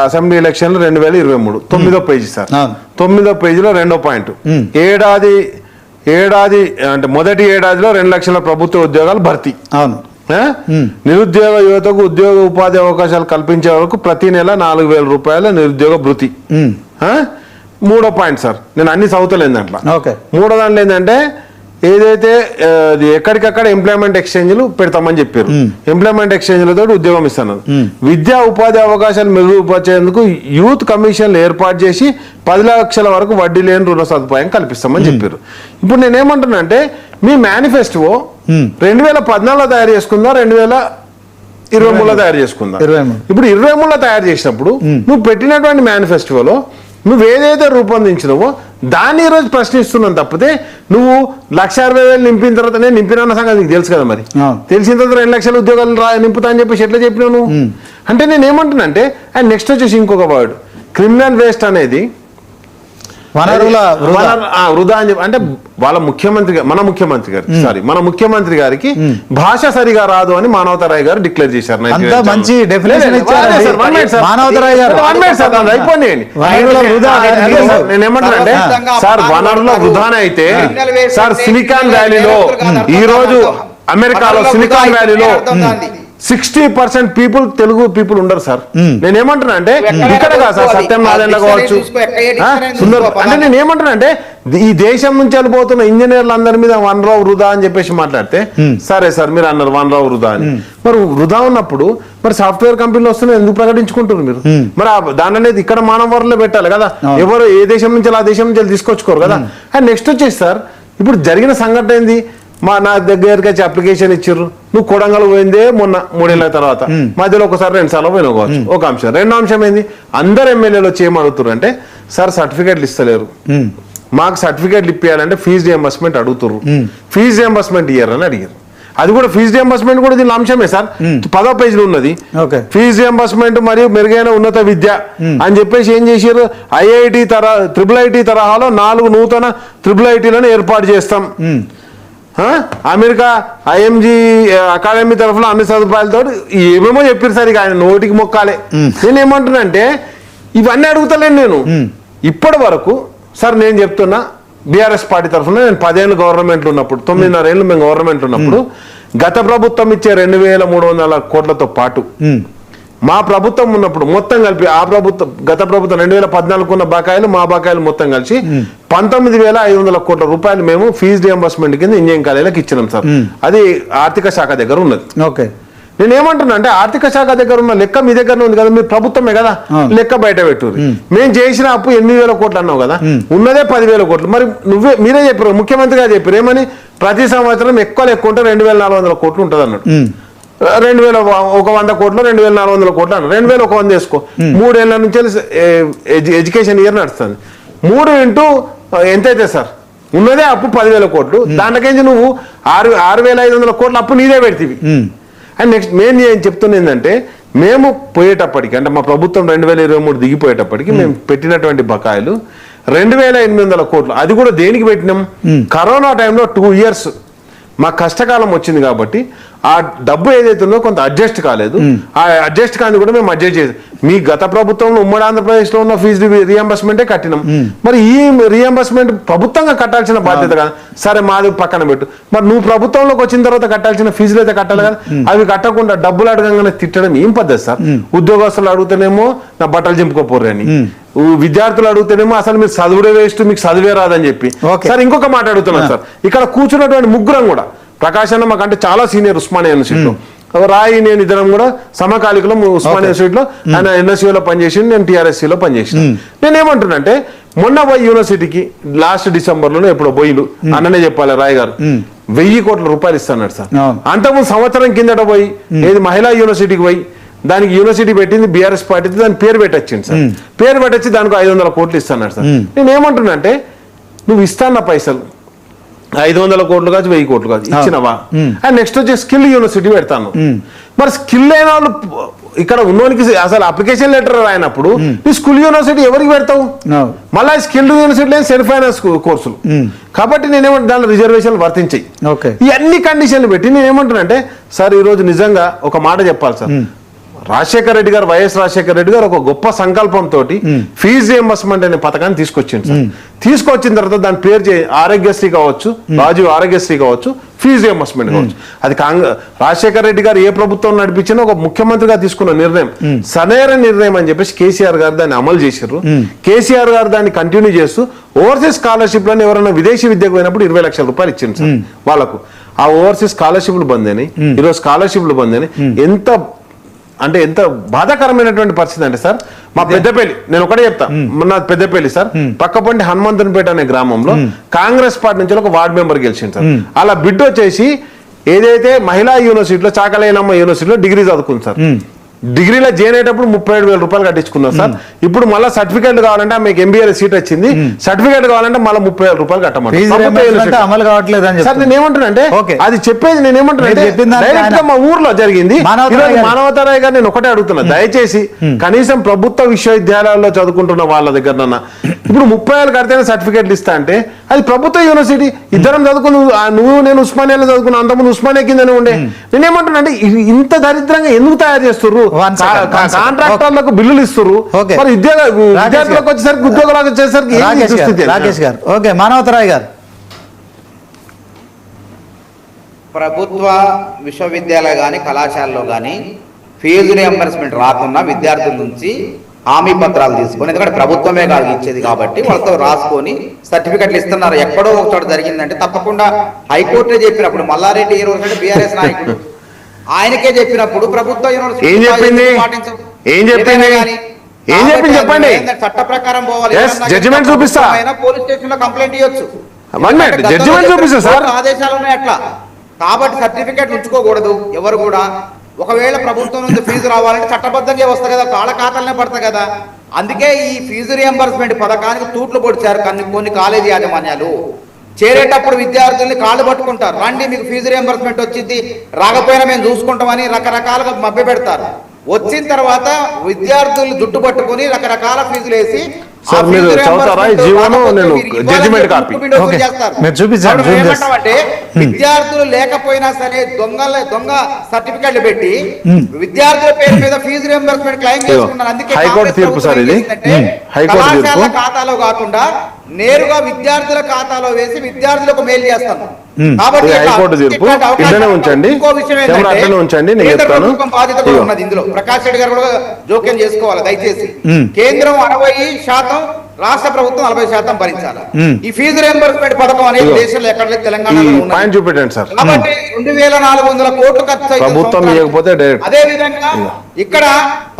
S5: అసెంబ్లీ ఎలక్షన్లు 2023 9వ పేజీ సార్. 9వ పేజీలో 2వ పాయింట్, ఏడాది అంటే మొదటి ఏడాదిలో 2 లక్షల ప్రభుత్వ ఉద్యోగాలు భర్తీ.
S1: అవును.
S5: నిరుద్యోగ యువతకు ఉద్యోగ ఉపాధి అవకాశాలు కల్పించే వరకు ప్రతి నెల 4,000 రూపాయల నిరుద్యోగ భృతి. 3వ పాయింట్ సార్, నేను అన్ని చదువుతలేను దాంట్లో. 3వ దాంట్లో ఏంటంటే ఏదైతే ఎక్కడికక్కడ ఎంప్లాయ్మెంట్ ఎక్స్చేంజ్లు పెడతామని చెప్పారు. ఎంప్లాయ్మెంట్ ఎక్స్చేంజ్లతో ఉద్యోగం ఇస్తున్నారు. విద్యా ఉపాధి అవకాశాలు మెరుగుపరిచేందుకు యూత్ కమిషన్లు ఏర్పాటు చేసి 10 లక్షల వరకు వడ్డీ లేని రుణ సదుపాయం కల్పిస్తామని చెప్పారు. ఇప్పుడు నేనేమంటున్నా అంటే మీ మేనిఫెస్టో 2014లో తయారు చేసుకుందా 2023లో తయారు చేసుకుందా? ఇప్పుడు 23లో తయారు చేసినప్పుడు నువ్వు పెట్టినటువంటి మేనిఫెస్టోలో నువ్వు ఏదైతే రూపొందించినవో దాన్ని ఈరోజు ప్రశ్నిస్తున్నాను తప్పితే నువ్వు 1,60,000 నింపిన తర్వాత నేను నింపిన సంగతి నీకు తెలుసు కదా. మరి తెలిసిన తర్వాత 2 లక్షల ఉద్యోగాలు నింపుతా అని చెప్పేసి ఎట్లా చెప్పినావు నువ్వు? అంటే నేను ఏమంటున్నా అంటే అండ్ నెక్స్ట్ వచ్చేసి ఇంకొక వర్డ్, క్రిమినల్ వేస్ట్ అనేది వృధా అని చెప్పి, అంటే వాళ్ళ ముఖ్యమంత్రి మన ముఖ్యమంత్రి గారికి భాష సరిగా రాదు అని మానవతరాయ్ గారు డిక్లేర్ చేశారు.
S1: మంచి డెఫినేషన్ మానవతరాయ్ గారు.
S5: నేనేమంటానంటే సార్ వనరుల వృధానే అయితే సార్ సిలికాన్ వ్యాలీలో ఈ రోజు అమెరికాలో సిలికాన్ వ్యాలీలో 60% పీపుల్ తెలుగు పీపుల్ ఉండరు సార్. నేనేమంటున్నా అంటే ఇక్కడ కాదు సార్, సత్యనారాయణ కావచ్చు సుందర్, అంటే నేనేమంటున్నా అంటే ఈ దేశం నుంచి వెళ్ళిపోతున్న ఇంజనీర్లు అందరి మీద 1 రావు వృధా అని చెప్పేసి మాట్లాడితే సరే సార్ మీరు అన్నారు 1 రావు వృధా అని. మరి వృధా ఉన్నప్పుడు మరి సాఫ్ట్వేర్ కంపెనీలు వస్తున్నాయి ఎందుకు ప్రకటించుకుంటారు మీరు? మరి దాని అనేది ఇక్కడ మానవ వనరులో పెట్టాలి కదా. ఎవరు ఏ దేశం నుంచి ఆ దేశం నుంచి తీసుకొచ్చుకోరు కదా. అండ్ నెక్స్ట్ వచ్చేసి సార్ ఇప్పుడు జరిగిన సంఘటన ఏంది, నా దగ్గరికి వచ్చి అప్లికేషన్ ఇచ్చిర్రు, నువ్వు కొడంగల్ పోయిందే మొన్న 3 ఏళ్ల తర్వాత, మధ్యలో ఒకసారి 2 సార్లు పోయినవచ్చు. ఒక అంశం. రెండో అంశం ఏంది, అందరు ఎమ్మెల్యేలు వచ్చి ఏమడుగుతారు అంటే, సార్ సర్టిఫికేట్లు ఇస్తలేరు, మాకు సర్టిఫికేట్లు ఇప్పించాలంటే ఫీజు రియంబర్స్మెంట్ అడుగుతారు, ఫీజు రియంబర్స్మెంట్ ఇయ్యారని అడిగారు. అది కూడా ఫీజు రియంబర్స్మెంట్ కూడా దీని అంశమే సార్, 10వ పేజీలో ఉన్నది. ఫీజు రియంబర్స్మెంట్ మరియు మెరుగైన ఉన్నత విద్య అని చెప్పేసి ఏం చేశారు, ఐఐటి IIIT తరహాలో 4 నూతన IIITలను ఏర్పాటు చేస్తాం, అమెరికా IMG అకాడమీ తరఫున అన్ని సదుపాయాలతో ఏమేమో చెప్పారు సార్. ఇక ఆయన నోటికి మొక్కాలే. నేనేమంటున్నానంటే ఇవన్నీ అడుగుతలేను నేను ఇప్పటి వరకు. సార్ నేను చెప్తున్నా, బీఆర్ఎస్ పార్టీ తరఫున నేను 10 ఏళ్ళు గవర్నమెంట్లు ఉన్నప్పుడు, 9.5 ఏళ్ళు మేము గవర్నమెంట్ ఉన్నప్పుడు, గత ప్రభుత్వం ఇచ్చే 2300 కోట్లతో పాటు మా ప్రభుత్వం ఉన్నప్పుడు మొత్తం కలిపి గత ప్రభుత్వం 2014 ఉన్న బకాయిలు, మా బకాయిలు మొత్తం కలిసి 19,500 కోట్ల రూపాయలు మేము ఫీజు రియంబర్స్మెంట్ కింద ఇంజనీరింగ్ కాలేజీలకు ఇచ్చినాం సార్. అది ఆర్థిక శాఖ దగ్గర ఉన్నది. ఓకే, నేనేమంటున్నా అంటే ఆర్థిక శాఖ దగ్గర ఉన్న లెక్క మీ దగ్గర ఉంది కదా, మీరు ప్రభుత్వమే కదా, లెక్క బయట పెట్టుర్రు. మేము చేసిన అప్పు 8,000 కోట్లు అన్నావు కదా, ఉన్నదే 10,000 కోట్లు. మరి మీరే చెప్పారు, ముఖ్యమంత్రి గారు చెప్పారు ఏమని, ప్రతి సంవత్సరం ఎక్కువ లెక్క ఉంటే 2,400 కోట్లు ఉంటుంది అన్నాడు. 2,100 కోట్లు 2,400 కోట్లు అన్నారు. 2,100 వేసుకో, 3 ఏళ్ల నుంచి ఎడ్యుకేషన్ ఇయర్ నడుస్తుంది. 3 ఇంటూ ఎంతైతే సార్, ఉన్నదే అప్పు 10,000 కోట్లు, దానికేంచి నువ్వు 6,500 కోట్ల అప్పు నీదే పెడితివి. అండ్ నెక్స్ట్ మెయిన్ ఏం చెప్తున్నా ఏంటంటే, మేము పోయేటప్పటికి అంటే మా ప్రభుత్వం 2023 దిగిపోయేటప్పటికి మేము పెట్టినటువంటి బకాయిలు 2,800 కోట్లు. అది కూడా దేనికి పెట్టినాం, కరోనా టైంలో 2 ఇయర్స్ మా కష్టకాలం వచ్చింది కాబట్టి ఆ డబ్బు ఏదైతే ఉందో కొంత అడ్జస్ట్ కాలేదు. ఆ అడ్జస్ట్ కాని కూడా మేము అడ్జస్ట్ చేసాం. మీ గత ప్రభుత్వంలో ఉమ్మడి ఆంధ్రప్రదేశ్లో ఉన్న ఫీజు రియంబర్స్మెంటే కట్టినాం. మరి ఈ రియంబర్స్మెంట్ ప్రభుత్వంగా కట్టాల్సిన బాధ్యత కదా. సరే మాది పక్కన పెట్టు, మరి నువ్వు ప్రభుత్వంలోకి వచ్చిన తర్వాత కట్టాల్సిన ఫీజులు అయితే కట్టాలి కదా. అవి కట్టకుండా డబ్బులు అడగంగానే తిట్టడం ఏం పద్ధతి సార్? ఉద్యోగస్తులు అడుగుతేనేమో నా బట్టలు చింపుకోపోర్రు అని, విద్యార్థులు అడుగుతేనేమో అసలు మీరు చదువుడే వేస్ట్, మీకు చదివే రాదని చెప్పి. సార్ ఇంకొక మాట అడుగుతున్నాను సార్, ఇక్కడ కూర్చున్నటువంటి ముగ్గురం కూడా, ప్రకాష్ అన్న మాకంటే చాలా సీనియర్ ఉస్మానియా యూనివర్సిటీలో, రాయి నేను ఇద్దరం కూడా సమకాలికలో ఉస్మానియా యూనివర్సిటీలో, ఆయన NSUలో పనిచేసి, నేను TRSCలో పనిచేసిన. నేనేమంటున్నా అంటే, మొన్న పోయి యూనివర్సిటీకి లాస్ట్ డిసెంబర్లోనే ఎప్పుడో పోయిలు అన్ననే చెప్పాలి రాయ్ గారు 1,000 కోట్ల రూపాయలు ఇస్తాడు సార్. అంతకుముందు సంవత్సరం కిందట పోయి ఏది మహిళా యూనివర్సిటీకి పోయి, దానికి యూనివర్సిటీ పెట్టింది బీఆర్ఎస్ పార్టీ, దాని పేరు పెట్టొచ్చింది సార్. పేరు పెట్టొచ్చి దానికి 500 కోట్లు ఇస్తాడు సార్. నేను ఏమంటున్నా అంటే, నువ్వు ఇస్తాన్న పైసలు 500 కోట్లు కాదు, 1000 కోట్లు కాదు, ఇచ్చినవా? అండ్ నెక్స్ట్ వచ్చి స్కిల్ యూనివర్సిటీ పెడతాను. మరి స్కిల్ అయిన వాళ్ళు ఇక్కడ ఉన్నోనికి అసలు అప్లికేషన్ లెటర్ రాయినప్పుడు ఈ స్కిల్ యూనివర్సిటీ ఎవరికి పెడతావు? మళ్ళీ స్కిల్ యూనివర్సిటీ సెల్ఫ్ ఫైనాన్స్ కోర్సులు. కాబట్టి నేనేమంటే దాంట్లో రిజర్వేషన్లు వర్తించాయి. ఈ అన్ని కండిషన్లు పెట్టి నేనేమంటున్నా అంటే, సార్ ఈ రోజు నిజంగా ఒక మాట చెప్పాలి సార్, రాజశేఖర రెడ్డి గారు, వైఎస్ రాజశేఖర రెడ్డి గారు ఒక గొప్ప సంకల్పంతో ఫీజు రియంబర్స్మెంట్ అనే పథకాన్ని తీసుకొచ్చింది సార్. తీసుకొచ్చిన తర్వాత దాని పేరు ఆరోగ్యశ్రీ కావచ్చు, రాజీవ్ ఆరోగ్యశ్రీ కావచ్చు, ఫీజు రియంబర్స్మెంట్ కావచ్చు. అది రాజశేఖర రెడ్డి గారు ఏ ప్రభుత్వం నడిపించినా ఒక ముఖ్యమంత్రిగా తీసుకున్న నిర్ణయం, సరైన నిర్ణయం అని చెప్పేసి కేసీఆర్ గారు దాన్ని అమలు చేశారు. కేసీఆర్ గారు దాన్ని కంటిన్యూ చేస్తూ ఓవర్సీస్ స్కాలర్షిప్ లను ఎవరైనా విదేశీ విద్యకు పోయినప్పుడు 20 లక్షల రూపాయలు ఇచ్చింది సార్ వాళ్ళకు. ఆ ఓవర్సీస్ స్కాలర్షిప్లు బంద్ అయినాయి, ఈరోజు స్కాలర్షిప్లు బంద్ అయినాయి. ఎంత బాధాకరమైనటువంటి పరిస్థితి అంటే సార్, మా పెద్దపల్లి, నేను ఒకటే చెప్తా, నా పెద్దపల్లి సార్ పక్కపండి హనుమంతునిపేట అనే గ్రామంలో కాంగ్రెస్ పార్టీ నుంచి ఒక వార్డు మెంబర్ గెలిచింది సార్. అలా బిడ్డ వచ్చేసి ఏదైతే మహిళా యూనివర్సిటీలో, చాకలైనమ్మ యూనివర్సిటీలో డిగ్రీ చదువుకుంది సార్. డిగ్రీలో జాయిన్ అయ్యేటప్పుడు 37,000 రూపాయలు కట్టించుకున్నారు సార్. ఇప్పుడు మళ్ళీ సర్టిఫికేట్ కావాలంటే మీకు MBA సీట్ వచ్చింది, సర్టిఫికేట్ కావాలంటే మళ్ళీ 30,000 రూపాయలు కట్టమంటారు. అమలు కావట్లేదు సార్. నేను ఏమంటున్నా అంటే, అది చెప్పేది నేను ఏమంటున్నా, మా ఊర్లో జరిగింది. మానవతారాయ్ గారు నేను ఒకటే అడుగుతున్నా, దయచేసి కనీసం ప్రభుత్వ విశ్వవిద్యాలయాల్లో చదువుకుంటున్న వాళ్ళ దగ్గర ఇప్పుడు 30,000 కడితేనే సర్టిఫికేట్లు ఇస్తా అంటే, అది ప్రభుత్వ యూనివర్సిటీ. ఇద్దరం చదువుకుని, నువ్వు నేను ఉస్మానియాలో చదువుకున్నా, అంతకుముందు ఉస్మానియా కిందనే ఉండే. నేనేమంటున్నా అంటే, ఇంత దరిద్రంగా ఎందుకు తయారు చేస్తుర్రు? కాంట్రాక్టర్లకు బిల్లులు ఇస్తున్నారు, మరి విద్యార్థులకు వచ్చేసరికి ఉద్యోగాలకు వచ్చేసరికి రాకేష్ గారు. ఓకే, మానవతరాయ్ గారు.
S2: ప్రభుత్వ విశ్వవిద్యాలయ కానీ కళాశాలలో కానీ ఫీజు రియంబర్స్మెంట్ రాకుండా విద్యార్థుల నుంచి హామీ పత్రాలు తీసుకొని, ఎందుకంటే ప్రభుత్వమే కాదు ఇచ్చేది కాబట్టి వాళ్ళతో రాసుకొని సర్టిఫికెట్లు ఇస్తున్నారు. ఎక్కడో ఒక చోట జరిగిందంటే తప్పకుండా హైకోర్టే చెప్పినప్పుడు, మల్లారెడ్డి ఈ రోజు బీఆర్ఎస్ నాయకుడు ఆయనకే చెప్పినప్పుడు ప్రభుత్వ యూనివర్సిటీ
S5: చెప్పండి,
S2: చట్ట ప్రకారం పోవాలి.
S5: జడ్జిమెంట్ చూపిస్తా,
S2: పోలీస్ స్టేషన్ లో కంప్లైంట్ ఇవ్వచ్చు.
S5: One minute,
S2: ఎందుకంటే
S5: judgment
S2: గతంలో
S5: చూపిస్తా సార్.
S2: కోర్టు ఆదేశాలు ఉన్నాయి అట్లా. కాబట్టి సర్టిఫికేట్ ఉంచుకోకూడదు ఎవరు కూడా. ఒకవేళ ప్రభుత్వం నుంచి ఫీజు రావాలంటే చట్టబద్ధంగా వస్తాయి కదా, కాళ్ళ ఖాతాలనే పడతాయి కదా. అందుకే ఈ ఫీజు రియంబర్స్మెంట్ పథకానికి తూట్లు పొడిచారు కొన్ని కాలేజీ యాజమాన్యాలు. చేరేటప్పుడు విద్యార్థుల్ని కాళ్ళు పట్టుకుంటారు, రండి మీకు ఫీజు రియంబర్స్మెంట్ వచ్చింది, రాకపోయినా మేము చూసుకుంటామని రకరకాలుగా మభ్య పెడతారు. వచ్చిన తర్వాత విద్యార్థులు జుట్టు పట్టుకుని రకరకాల ఫీజులు వేసి
S5: సార్ మీరు చదువుతారా ఈ జీవోను? నేను జడ్జిమెంట్ కాపీ
S1: మీరు చూపించండి, zoom చేసి.
S2: ఏమంటామంటే విద్యార్థులు లేకపోయినా సరే దొంగ సర్టిఫికెట్లు పెట్టి విద్యార్థుల పేరు మీద ఫీజు రియంబర్స్మెంట్ క్లెయిమ్ చేసుకున్నారు. అందుకే
S5: హైకోర్టు తీర్పు సార్ ఇది. హైకోర్టు తీర్పు.
S2: కళాశాల ఖాతాలో కాకుండా నేరుగా విద్యార్థుల ఖాతాలో వేసి విద్యార్థులకు మెయిల్ చేస్తాను. కాబట్టి
S5: ఇది హైకోర్టు తీర్పు. ఇట్లనే ఉంచండి,
S2: ఇంకో విషయం
S5: కెమెరా అట్లనే ఉంచండి, నేను
S2: కేంద్ర
S5: చెప్తాను.
S2: ప్రభుత్వం బాధ్యత కూడా ఉన్నది ఇందులో. ప్రకాష్ రెడ్డి గారు కూడా జోక్యం చేసుకోవాలి దయచేసి. కేంద్రం 60%, రాష్ట్ర ప్రభుత్వం 40% భరించాలి. ఈ ఫీజు రియంబర్స్మెంట్ పథకం అనేది దేశంలో ఎక్కడ లేదు, తెలంగాణలో
S5: ఈ
S2: ఉన్నది.
S5: పాయింట్ చూపెట్టండి సార్.
S2: కాబట్టి 2400 కోట్లు ఖర్చు అవుతుంది
S5: ప్రభుత్వం
S2: సంవత్సరానికి.
S5: ఇవ్వకపోతే డైరెక్ట్.
S2: అదే విధంగా ఇక్కడ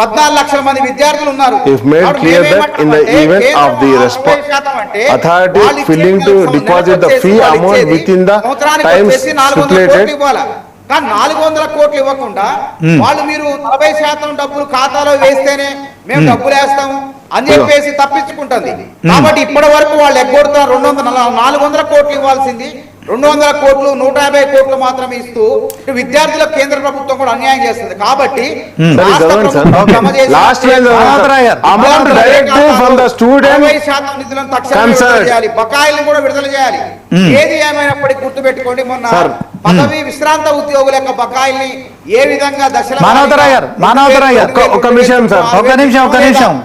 S2: 14 లక్షల మంది విద్యార్థులు ఉన్నారు.
S5: If made
S2: కాబట్టి
S5: clear that
S2: మేమేమంటామంటే
S5: in the event of the
S2: కేంద్రం
S5: response
S2: 60% అంటే
S5: authority
S2: వాళ్ళు ఇచ్చే
S5: failing to
S2: నెలకు
S5: deposit the
S2: వచ్చేసి
S5: fee
S2: వాళ్ళు
S5: amount
S2: ఇచ్చేది
S5: within the
S2: సంవత్సరానికి
S5: times
S2: వచ్చేసి 400
S5: stipulated.
S2: కోట్లు ఇవ్వాలి. కానీ 400 కోట్లు ఇవ్వకుండా వాళ్ళు మీరు 40% డబ్బులు ఖాతాలో వేస్తేనే మేము డబ్బులు వేస్తాము అని చెప్పేసి తప్పించుకుంటుంది. కాబట్టి ఇప్పటి వరకు వాళ్ళు ఎగ్గొడుతున్నారు. 400 కోట్లు ఇవ్వాల్సింది 200 కోట్లు, 150 కోట్లు మాత్రమే ఇస్తూ విద్యార్థులకు కేంద్ర ప్రభుత్వం కూడా అన్యాయం చేస్తుంది. కాబట్టి రాష్ట్ర ప్రభుత్వం జమ చేసిన
S5: last line amount direct from the student
S2: 60% నిధులను తక్షణమే విడుదల చేయాలి, బకాయిలను కూడా విడుదల చేయాలి. ఏది ఏమైనప్పటికీ గుర్తుపెట్టుకోండి, మొన్న పదవి విశ్రాంత ఉద్యోగుల యొక్క బకాయిల్ని ఏ విధంగా
S1: మానవతరాయ్ గారు
S5: ఒక నిమిషం సార్,
S1: ఒక్క నిమిషం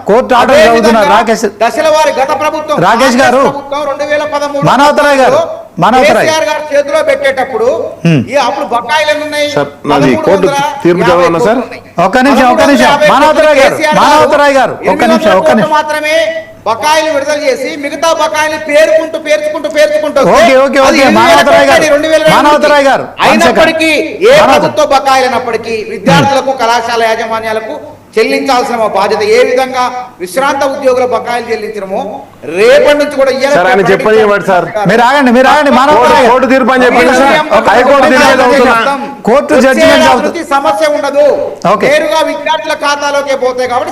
S1: కోర్టు ఆర్డర్ చదువుతున్నారు రాకేష్
S2: దశల వారి గత ప్రభుత్వం
S1: రాకేష్ గారు,
S2: 2013
S1: మానవతరాయ్ గారు
S2: కేసీఆర్ గారు చేతిలో పెట్టేటప్పుడు ఈ అప్పుడు బకాయిలు ఎన్ని ఉన్నాయి?
S5: సార్, నాది కోర్టు తీర్పు చదవనా సార్?
S1: ఒక్క నిమిషం మానవతరాయ్ గారు ఒక్క నిమిషం
S2: మాత్రమే బకాయిలు విడుదల చేసి మిగతా బకాయిలు పేర్చుకుంటూ
S1: ఓకే మానవతరాయ్ గారు
S2: అయినప్పటికీ ఏ ప్రభుత్వ బకాయిలైనప్పటికీ విద్యార్థులకు కళాశాల యాజమాన్యాలకు చెల్లించాల్సిన బాధ్యత. ఏ విధంగా విశ్రాంత ఉద్యోగుల బకాయిలు చెల్లించడమో రేపటి నుంచి కూడా
S5: చెప్పనివ్వండి సార్.
S1: మీరు ఆగండి
S5: కోర్టు తీర్పు అని చెప్పండి సార్.
S1: కోర్టు జడ్జిమెంట్
S2: సమస్య ఉండదు, నేరుగా విద్యార్థుల ఖాతాలోకి పోతాయి. కాబట్టి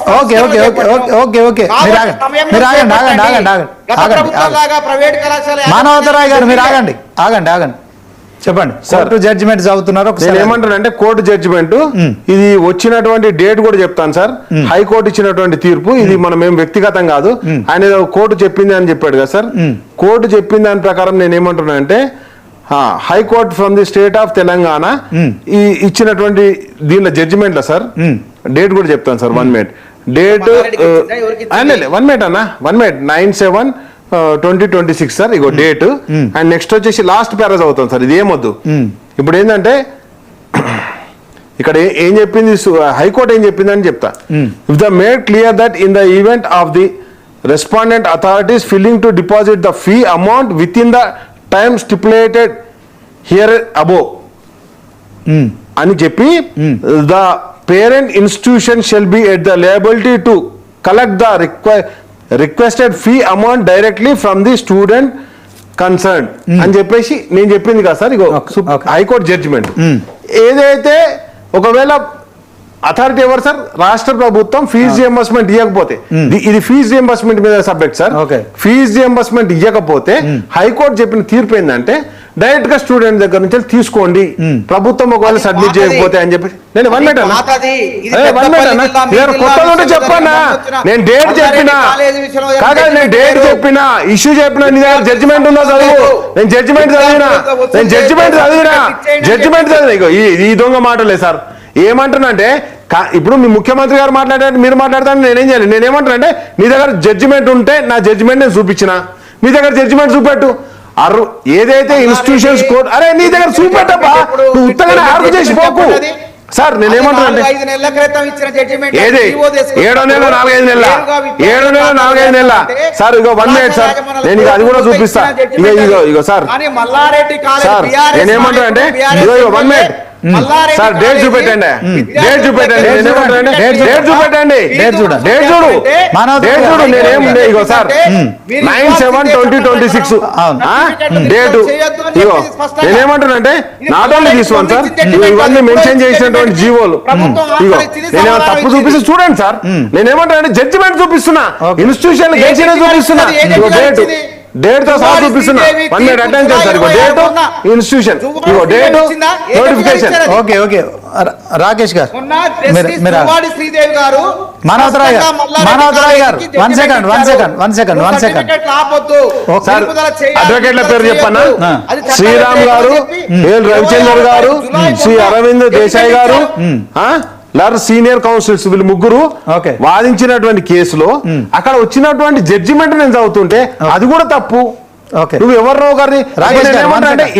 S2: ప్రైవేట్ కళాశాల
S1: మానవతరాయ్ గారు మీరు ఆగండి చెప్పండి. కోర్టు జడ్జిమెంట్ చదువుతున్నారు.
S5: నేను ఏమంటానంటే కోర్టు జడ్జిమెంట్ ఇది వచ్చినటువంటి డేట్ కూడా చెప్తాను సార్. హైకోర్టు ఇచ్చినటువంటి తీర్పు ఇది మనం ఏం వ్యక్తిగతం కాదు, ఆయన ఏదో కోర్టు చెప్పింది అని చెప్పాడు కదా సార్. కోర్టు చెప్పిన దాని ప్రకారం నేను ఏమంటున్నానంటే high court from the state of Telangana ఈ ఇచ్చినటువంటి దీనిలో జడ్జిమెంట్ లో సార్ డేట్ కూడా చెప్తాను sir. 1 minute date 1 minute 9/7/2026 sir. ఇగో డేట్ అండ్ నెక్స్ట్ వచ్చేసి లాస్ట్ పేరాజ్ అవుతాం సార్. ఇది ఏమొద్దు. ఇప్పుడు ఏంటంటే ఇక్కడ ఏం చెప్పింది హైకోర్టు ఏం చెప్పింది అని చెప్తా. If the made clear that in the event of the respondent authorities filling to deposit the fee amount with in the time stipulated here above అని చెప్పి the parent institution shall be at the liability to collect the requested fee amount directly from the student concern అని చెప్పేసి నేను చెప్పింది కదా సార్. ఇగో హైకోర్టు జడ్జిమెంట్ ఏదైతే ఒకవేళ అథారిటీ ఎవరు సార్? రాష్ట్ర ప్రభుత్వం ఫీజు రియంబర్స్మెంట్ ఇవ్వకపోతే, ఇది ఫీజు రియంబర్స్మెంట్ మీద సబ్జెక్ట్ సార్. ఫీజు రియంబర్స్మెంట్ ఇవ్వకపోతే హైకోర్టు చెప్పిన తీర్పు ఏంటంటే డైరెక్ట్ గా స్టూడెంట్ దగ్గర నుంచి తీసుకోండి, ప్రభుత్వం ఒకవేళ సబ్మిట్ చేయకపోతే అని చెప్పి. నేను 1 మినిట్ కొత్తగా ఉంటే చెప్పన్నా, నేను డేట్ చెప్పినా కాగా, నేను డేట్ చెప్పినా ఇష్యూ చెప్పినా, నీ దగ్గర జడ్జిమెంట్ ఉందో చదువు. నేను జడ్జిమెంట్ చదివినా ఇగో ఈ దొంగ మాటలే సార్. ఏమంటున్నా అంటే ఇప్పుడు మీ ముఖ్యమంత్రి గారు మాట్లాడారు, మీరు మాట్లాడతాను, నేనేం చేయాలి? నేనేమంటున్నా నీ దగ్గర జడ్జిమెంట్ ఉంటే నా జడ్జిమెంట్ నేను చూపించిన, నీ దగ్గర జడ్జిమెంట్ చూపెట్టు. ఏదైతే ఇన్స్టిట్యూషన్స్ కోర్టు అరే నీ దగ్గర చూపెట్టబ్బా, నువ్వు ఉత్తగానే ఆర్గ్యూ చేసి పోకు సార్. నేనేమంటున్నా అంటే ఏది 7 నెలల 4-5 నెలల సార్. ఇగో 1 మినిట్ సార్, నేను అది కూడా చూపిస్తా. ఇగో సార్ నేనేమంటున్నా అంటే ఇగో 1 మినిట్
S2: మల్లారెడ్డి
S5: సార్ డేట్ చూపెట్టండి, డేట్ చూపెట్టండి, డేట్ చూపెట్టండి, డేట్ చూడు, డేట్ చూడు. నేనేం ఇగో సార్ 9/7/2026 డేటు. ఇగో నేనేమంటున్నానంటే not only this one sir, ఇవన్నీ మెన్షన్ చేసినటువంటి జీవోలు. ఇగో నేనేమో తప్పు చూపిస్తే చూడండి సార్, నేనేమంటానంటే జడ్జిమెంట్ చూపిస్తున్నా, ఇన్స్టిట్యూషన్ గెలిచిన చూపిస్తున్నా. ఇగో డేట్ తో సహా చూపిస్తున్నా. 1 minute అటెండ్ చేస్తారు. ఇగో డేట్, ఇన్స్టిట్యూషన్, ఇగో date, notification.
S1: Okay okay Rakesh garu,
S2: Sridevi గారు,
S1: మానవతరాయ్ గారు, వన్ సెకండ్.
S5: సార్ అడ్వకేట్ల పేరు చెప్పన్నా, శ్రీరామ్ గారు, ఏల్ రవిచంద్ర గారు, శ్రీ అరవింద్ దేశాయ్ గారు, సీనియర్ కౌన్సిల్స్, వీళ్ళు ముగ్గురు వాదించినటువంటి కేసులో అక్కడ వచ్చినటువంటి జడ్జిమెంట్ నేను చదువుతుంటే అది కూడా తప్పు. నువ్వు ఎవరు గారిని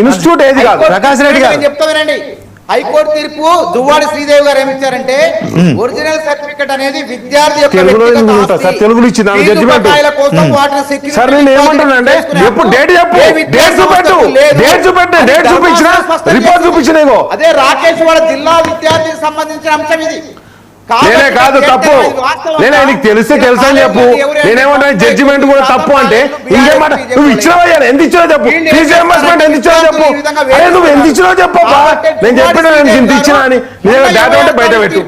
S5: ఇన్స్టిట్యూట్ ఏది కాదు.
S1: ప్రకాష్ రెడ్డి గారు
S2: చెప్తామేనండి, హైకోర్టు తీర్పు దువ్వాడి శ్రీదేవి గారు ఏమిచ్చారంటే ఒరిజినల్ సర్టిఫికెట్ అనేది విద్యార్థి యొక్క
S5: తెలుగులో ఇచ్చింది జడ్జిమెంట్. సార్ నేను ఏమంటానంటే ఎప్పుడు డేట్ చెప్పు, డేట్ చూపెట్టు, డేట్ చూపెట్టు, డేట్ చూపించిన రిపోర్ట్ చూపించిన.
S2: అదే రాకేష్ వాళ్ళ జిల్లా విద్యార్థికి సంబంధించిన అంశం ఇది.
S5: నేనే కాదు తప్పు, నేనే నీకు తెలిస్తే తెలుసా అని చెప్పు. నేనేమంటా జడ్జిమెంట్ కూడా తప్పు అంటే ఇంకేమాట, నువ్వు ఇచ్చినవా, ఎంత ఇచ్చినావు చెప్పు, ఫీజు రియంబర్స్మెంట్ ఎంత ఇచ్చినావు చెప్పు. అరే నువ్వు ఎంత ఇచ్చినావు చెప్పు, నేను చెప్పిన ఇంత ఇచ్చినా అని నేను డేటా ఉంటే బయట పెట్టు.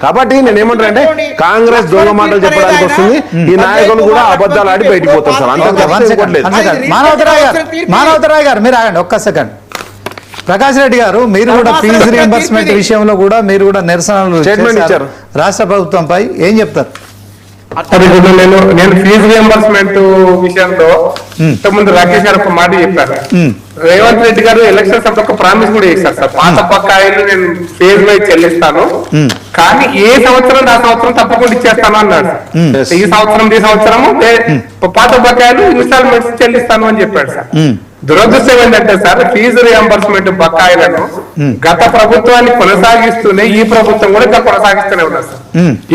S5: కాబట్టి నేనేమంటా అంటే కాంగ్రెస్ దొంగ మాటలు చెప్పడానికి వస్తుంది, ఈ నాయకులు కూడా అబద్ధాలు ఆడి బయటకు పోతారు సార్. అంతే.
S1: మానవతరాయ్ గారు మీరు ఆగండి ఒక్క సెకండ్. ప్రకాష్ రెడ్డి గారు, మీరు కూడా ఫీజు రియంబర్స్మెంట్ విషయంలో కూడా మీరు కూడా నిరసనలు చేశారు రాష్ట్ర ప్రభుత్వంపై, ఏం చెప్తారు?
S6: నేను ఫీజు రియంబర్స్మెంట్ విషయంలో ఇంతకుముందు రాకేష్ గారు ఒక మాట చెప్పారు. రేవంత్ రెడ్డి గారు ఎలక్షన్స్ అప్పుడు ఒక ప్రామిస్ కూడా చేశారు సార్, పాత బకాయిలు నేను ఫేజ్ వైజ్ చెల్లిస్తాను, కానీ ఏ సంవత్సరం ఆ సంవత్సరం తప్పకుండా ఇచ్చేస్తాను అన్నాడు. ఈ సంవత్సరం పాత బకాయిలు ఇన్స్టాల్మెంట్స్ చెల్లిస్తాను అని చెప్పాడు సార్. దురదృష్టం ఏంటంటే సార్, ఫీజు రియంబర్స్మెంట్ బకాయిలను గత ప్రభుత్వాన్ని కొనసాగిస్తూనే ఈ ప్రభుత్వం కూడా ఇంకా కొనసాగిస్తూనే ఉన్నారు సార్.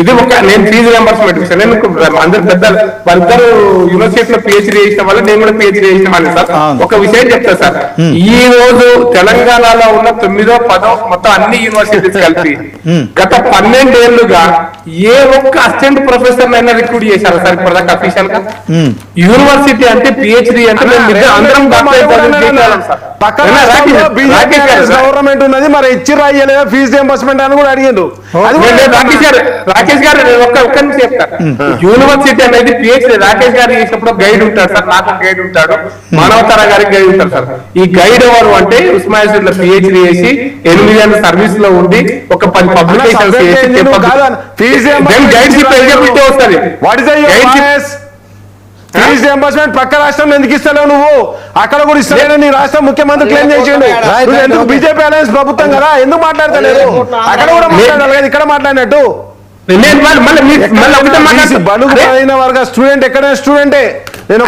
S6: ఇది ఒక నేను ఫీజు రియంబర్స్మెంట్ విషయం, నేను అందరు పెద్ద వాళ్ళిద్దరు యూనివర్సిటీలో పిహెచ్డీ చేసిన వాళ్ళు, నేను కూడా పిహెచ్డీ చేసిన వాళ్ళు సార్. ఒక విషయం చెప్తా సార్, ఈ రోజు తెలంగాణలో ఉన్న 9వ 10వ మొత్తం అన్ని యూనివర్సిటీస్ కలిపి గత 12 ఏళ్లుగా ఏ ఒక్క అసిస్టెంట్ ప్రొఫెసర్ అయినా రిక్రూట్ చేశారు సార్ ఇప్పటిదాకా అఫీషియల్ గా. యూనివర్సిటీ అంటే పిహెచ్డీ అంటే అందరం
S5: గవర్నమెంట్ ఉన్నది, మరి ఇచ్చి రాయలేదా ఫీజు రియంబర్స్మెంట్ అని కూడా అడిగిండు.
S6: రాకేష్ గారు ఒక్క నిమిషం చెప్తారు. యూనివర్సిటీ అనేది పిహెచ్డీ రాకేష్ గారు చేసినప్పుడు గైడ్ ఉంటాడు సార్, నాకు గైడ్ ఉంటాడు, మానవతారా గారికి గైడ్ ఉంటారు సార్. ఈ గైడ్ ఎవరు అంటే ఉస్మానియా లో పిహెచ్డీ చేసి 8 ఏళ్ళ సర్వీస్ లో ఉండి ఒక 10 పబ్లికేషన్స్ చేసి గైడ్షిప్ ఎలిజిబిలిటీ వస్తుంది.
S5: ఫీజు రియంబర్స్మెంట్ పక్క రాష్ట్రంలో ఎందుకు ఇస్తలేవు నువ్వు? అక్కడ కూడా ఇస్తలేవు, నీ రాష్ట్రం ముఖ్యమంత్రి క్లెయిమ్ చేసిండు. ఎందుకు బీజేపీ అలయన్స్ ప్రభుత్వం కదా, ఎందుకు మాట్లాడతలేదు? అక్కడ కూడా మాట్లాడాలి కదా, ఇక్కడ మాట్లాడినట్టు. బలుగు అయిన వర్గ స్టూడెంట్ ఎక్కడైనా స్టూడెంటే.
S6: నేను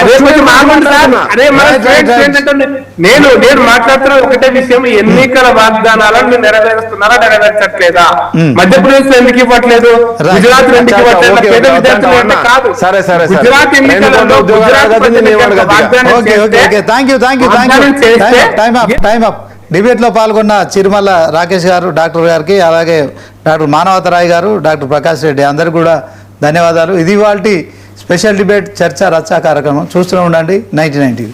S6: మాట్లాడుతున్న ఒకటే విషయం, ఎన్నికల వాగ్దానాలను నెరవేరుస్తున్నారా నెరవేర్చట్లేదా? మధ్యప్రదేశ్ లో ఎందుకు ఇవ్వట్లేదు, గుజరాత్ లో ఎందుకు ఇవ్వట్లేదు? పేద విద్యార్థులు కాదు, గుజరాత్ ఎన్నికలలో
S1: డిబేట్ లో పాల్గొన్న చిరుమల రాకేష్ గారు, డాక్టర్ గారికి, అలాగే డాక్టర్ మానవతరాయ్ గారు, డాక్టర్ ప్రకాష్ రెడ్డి అందరికీ కూడా ధన్యవాదాలు. ఇది ఇవాల్టి స్పెషల్ డిబేట్ చర్చ రచ్చా కార్యక్రమం. చూస్తూనే ఉండండి 99 టీవీ.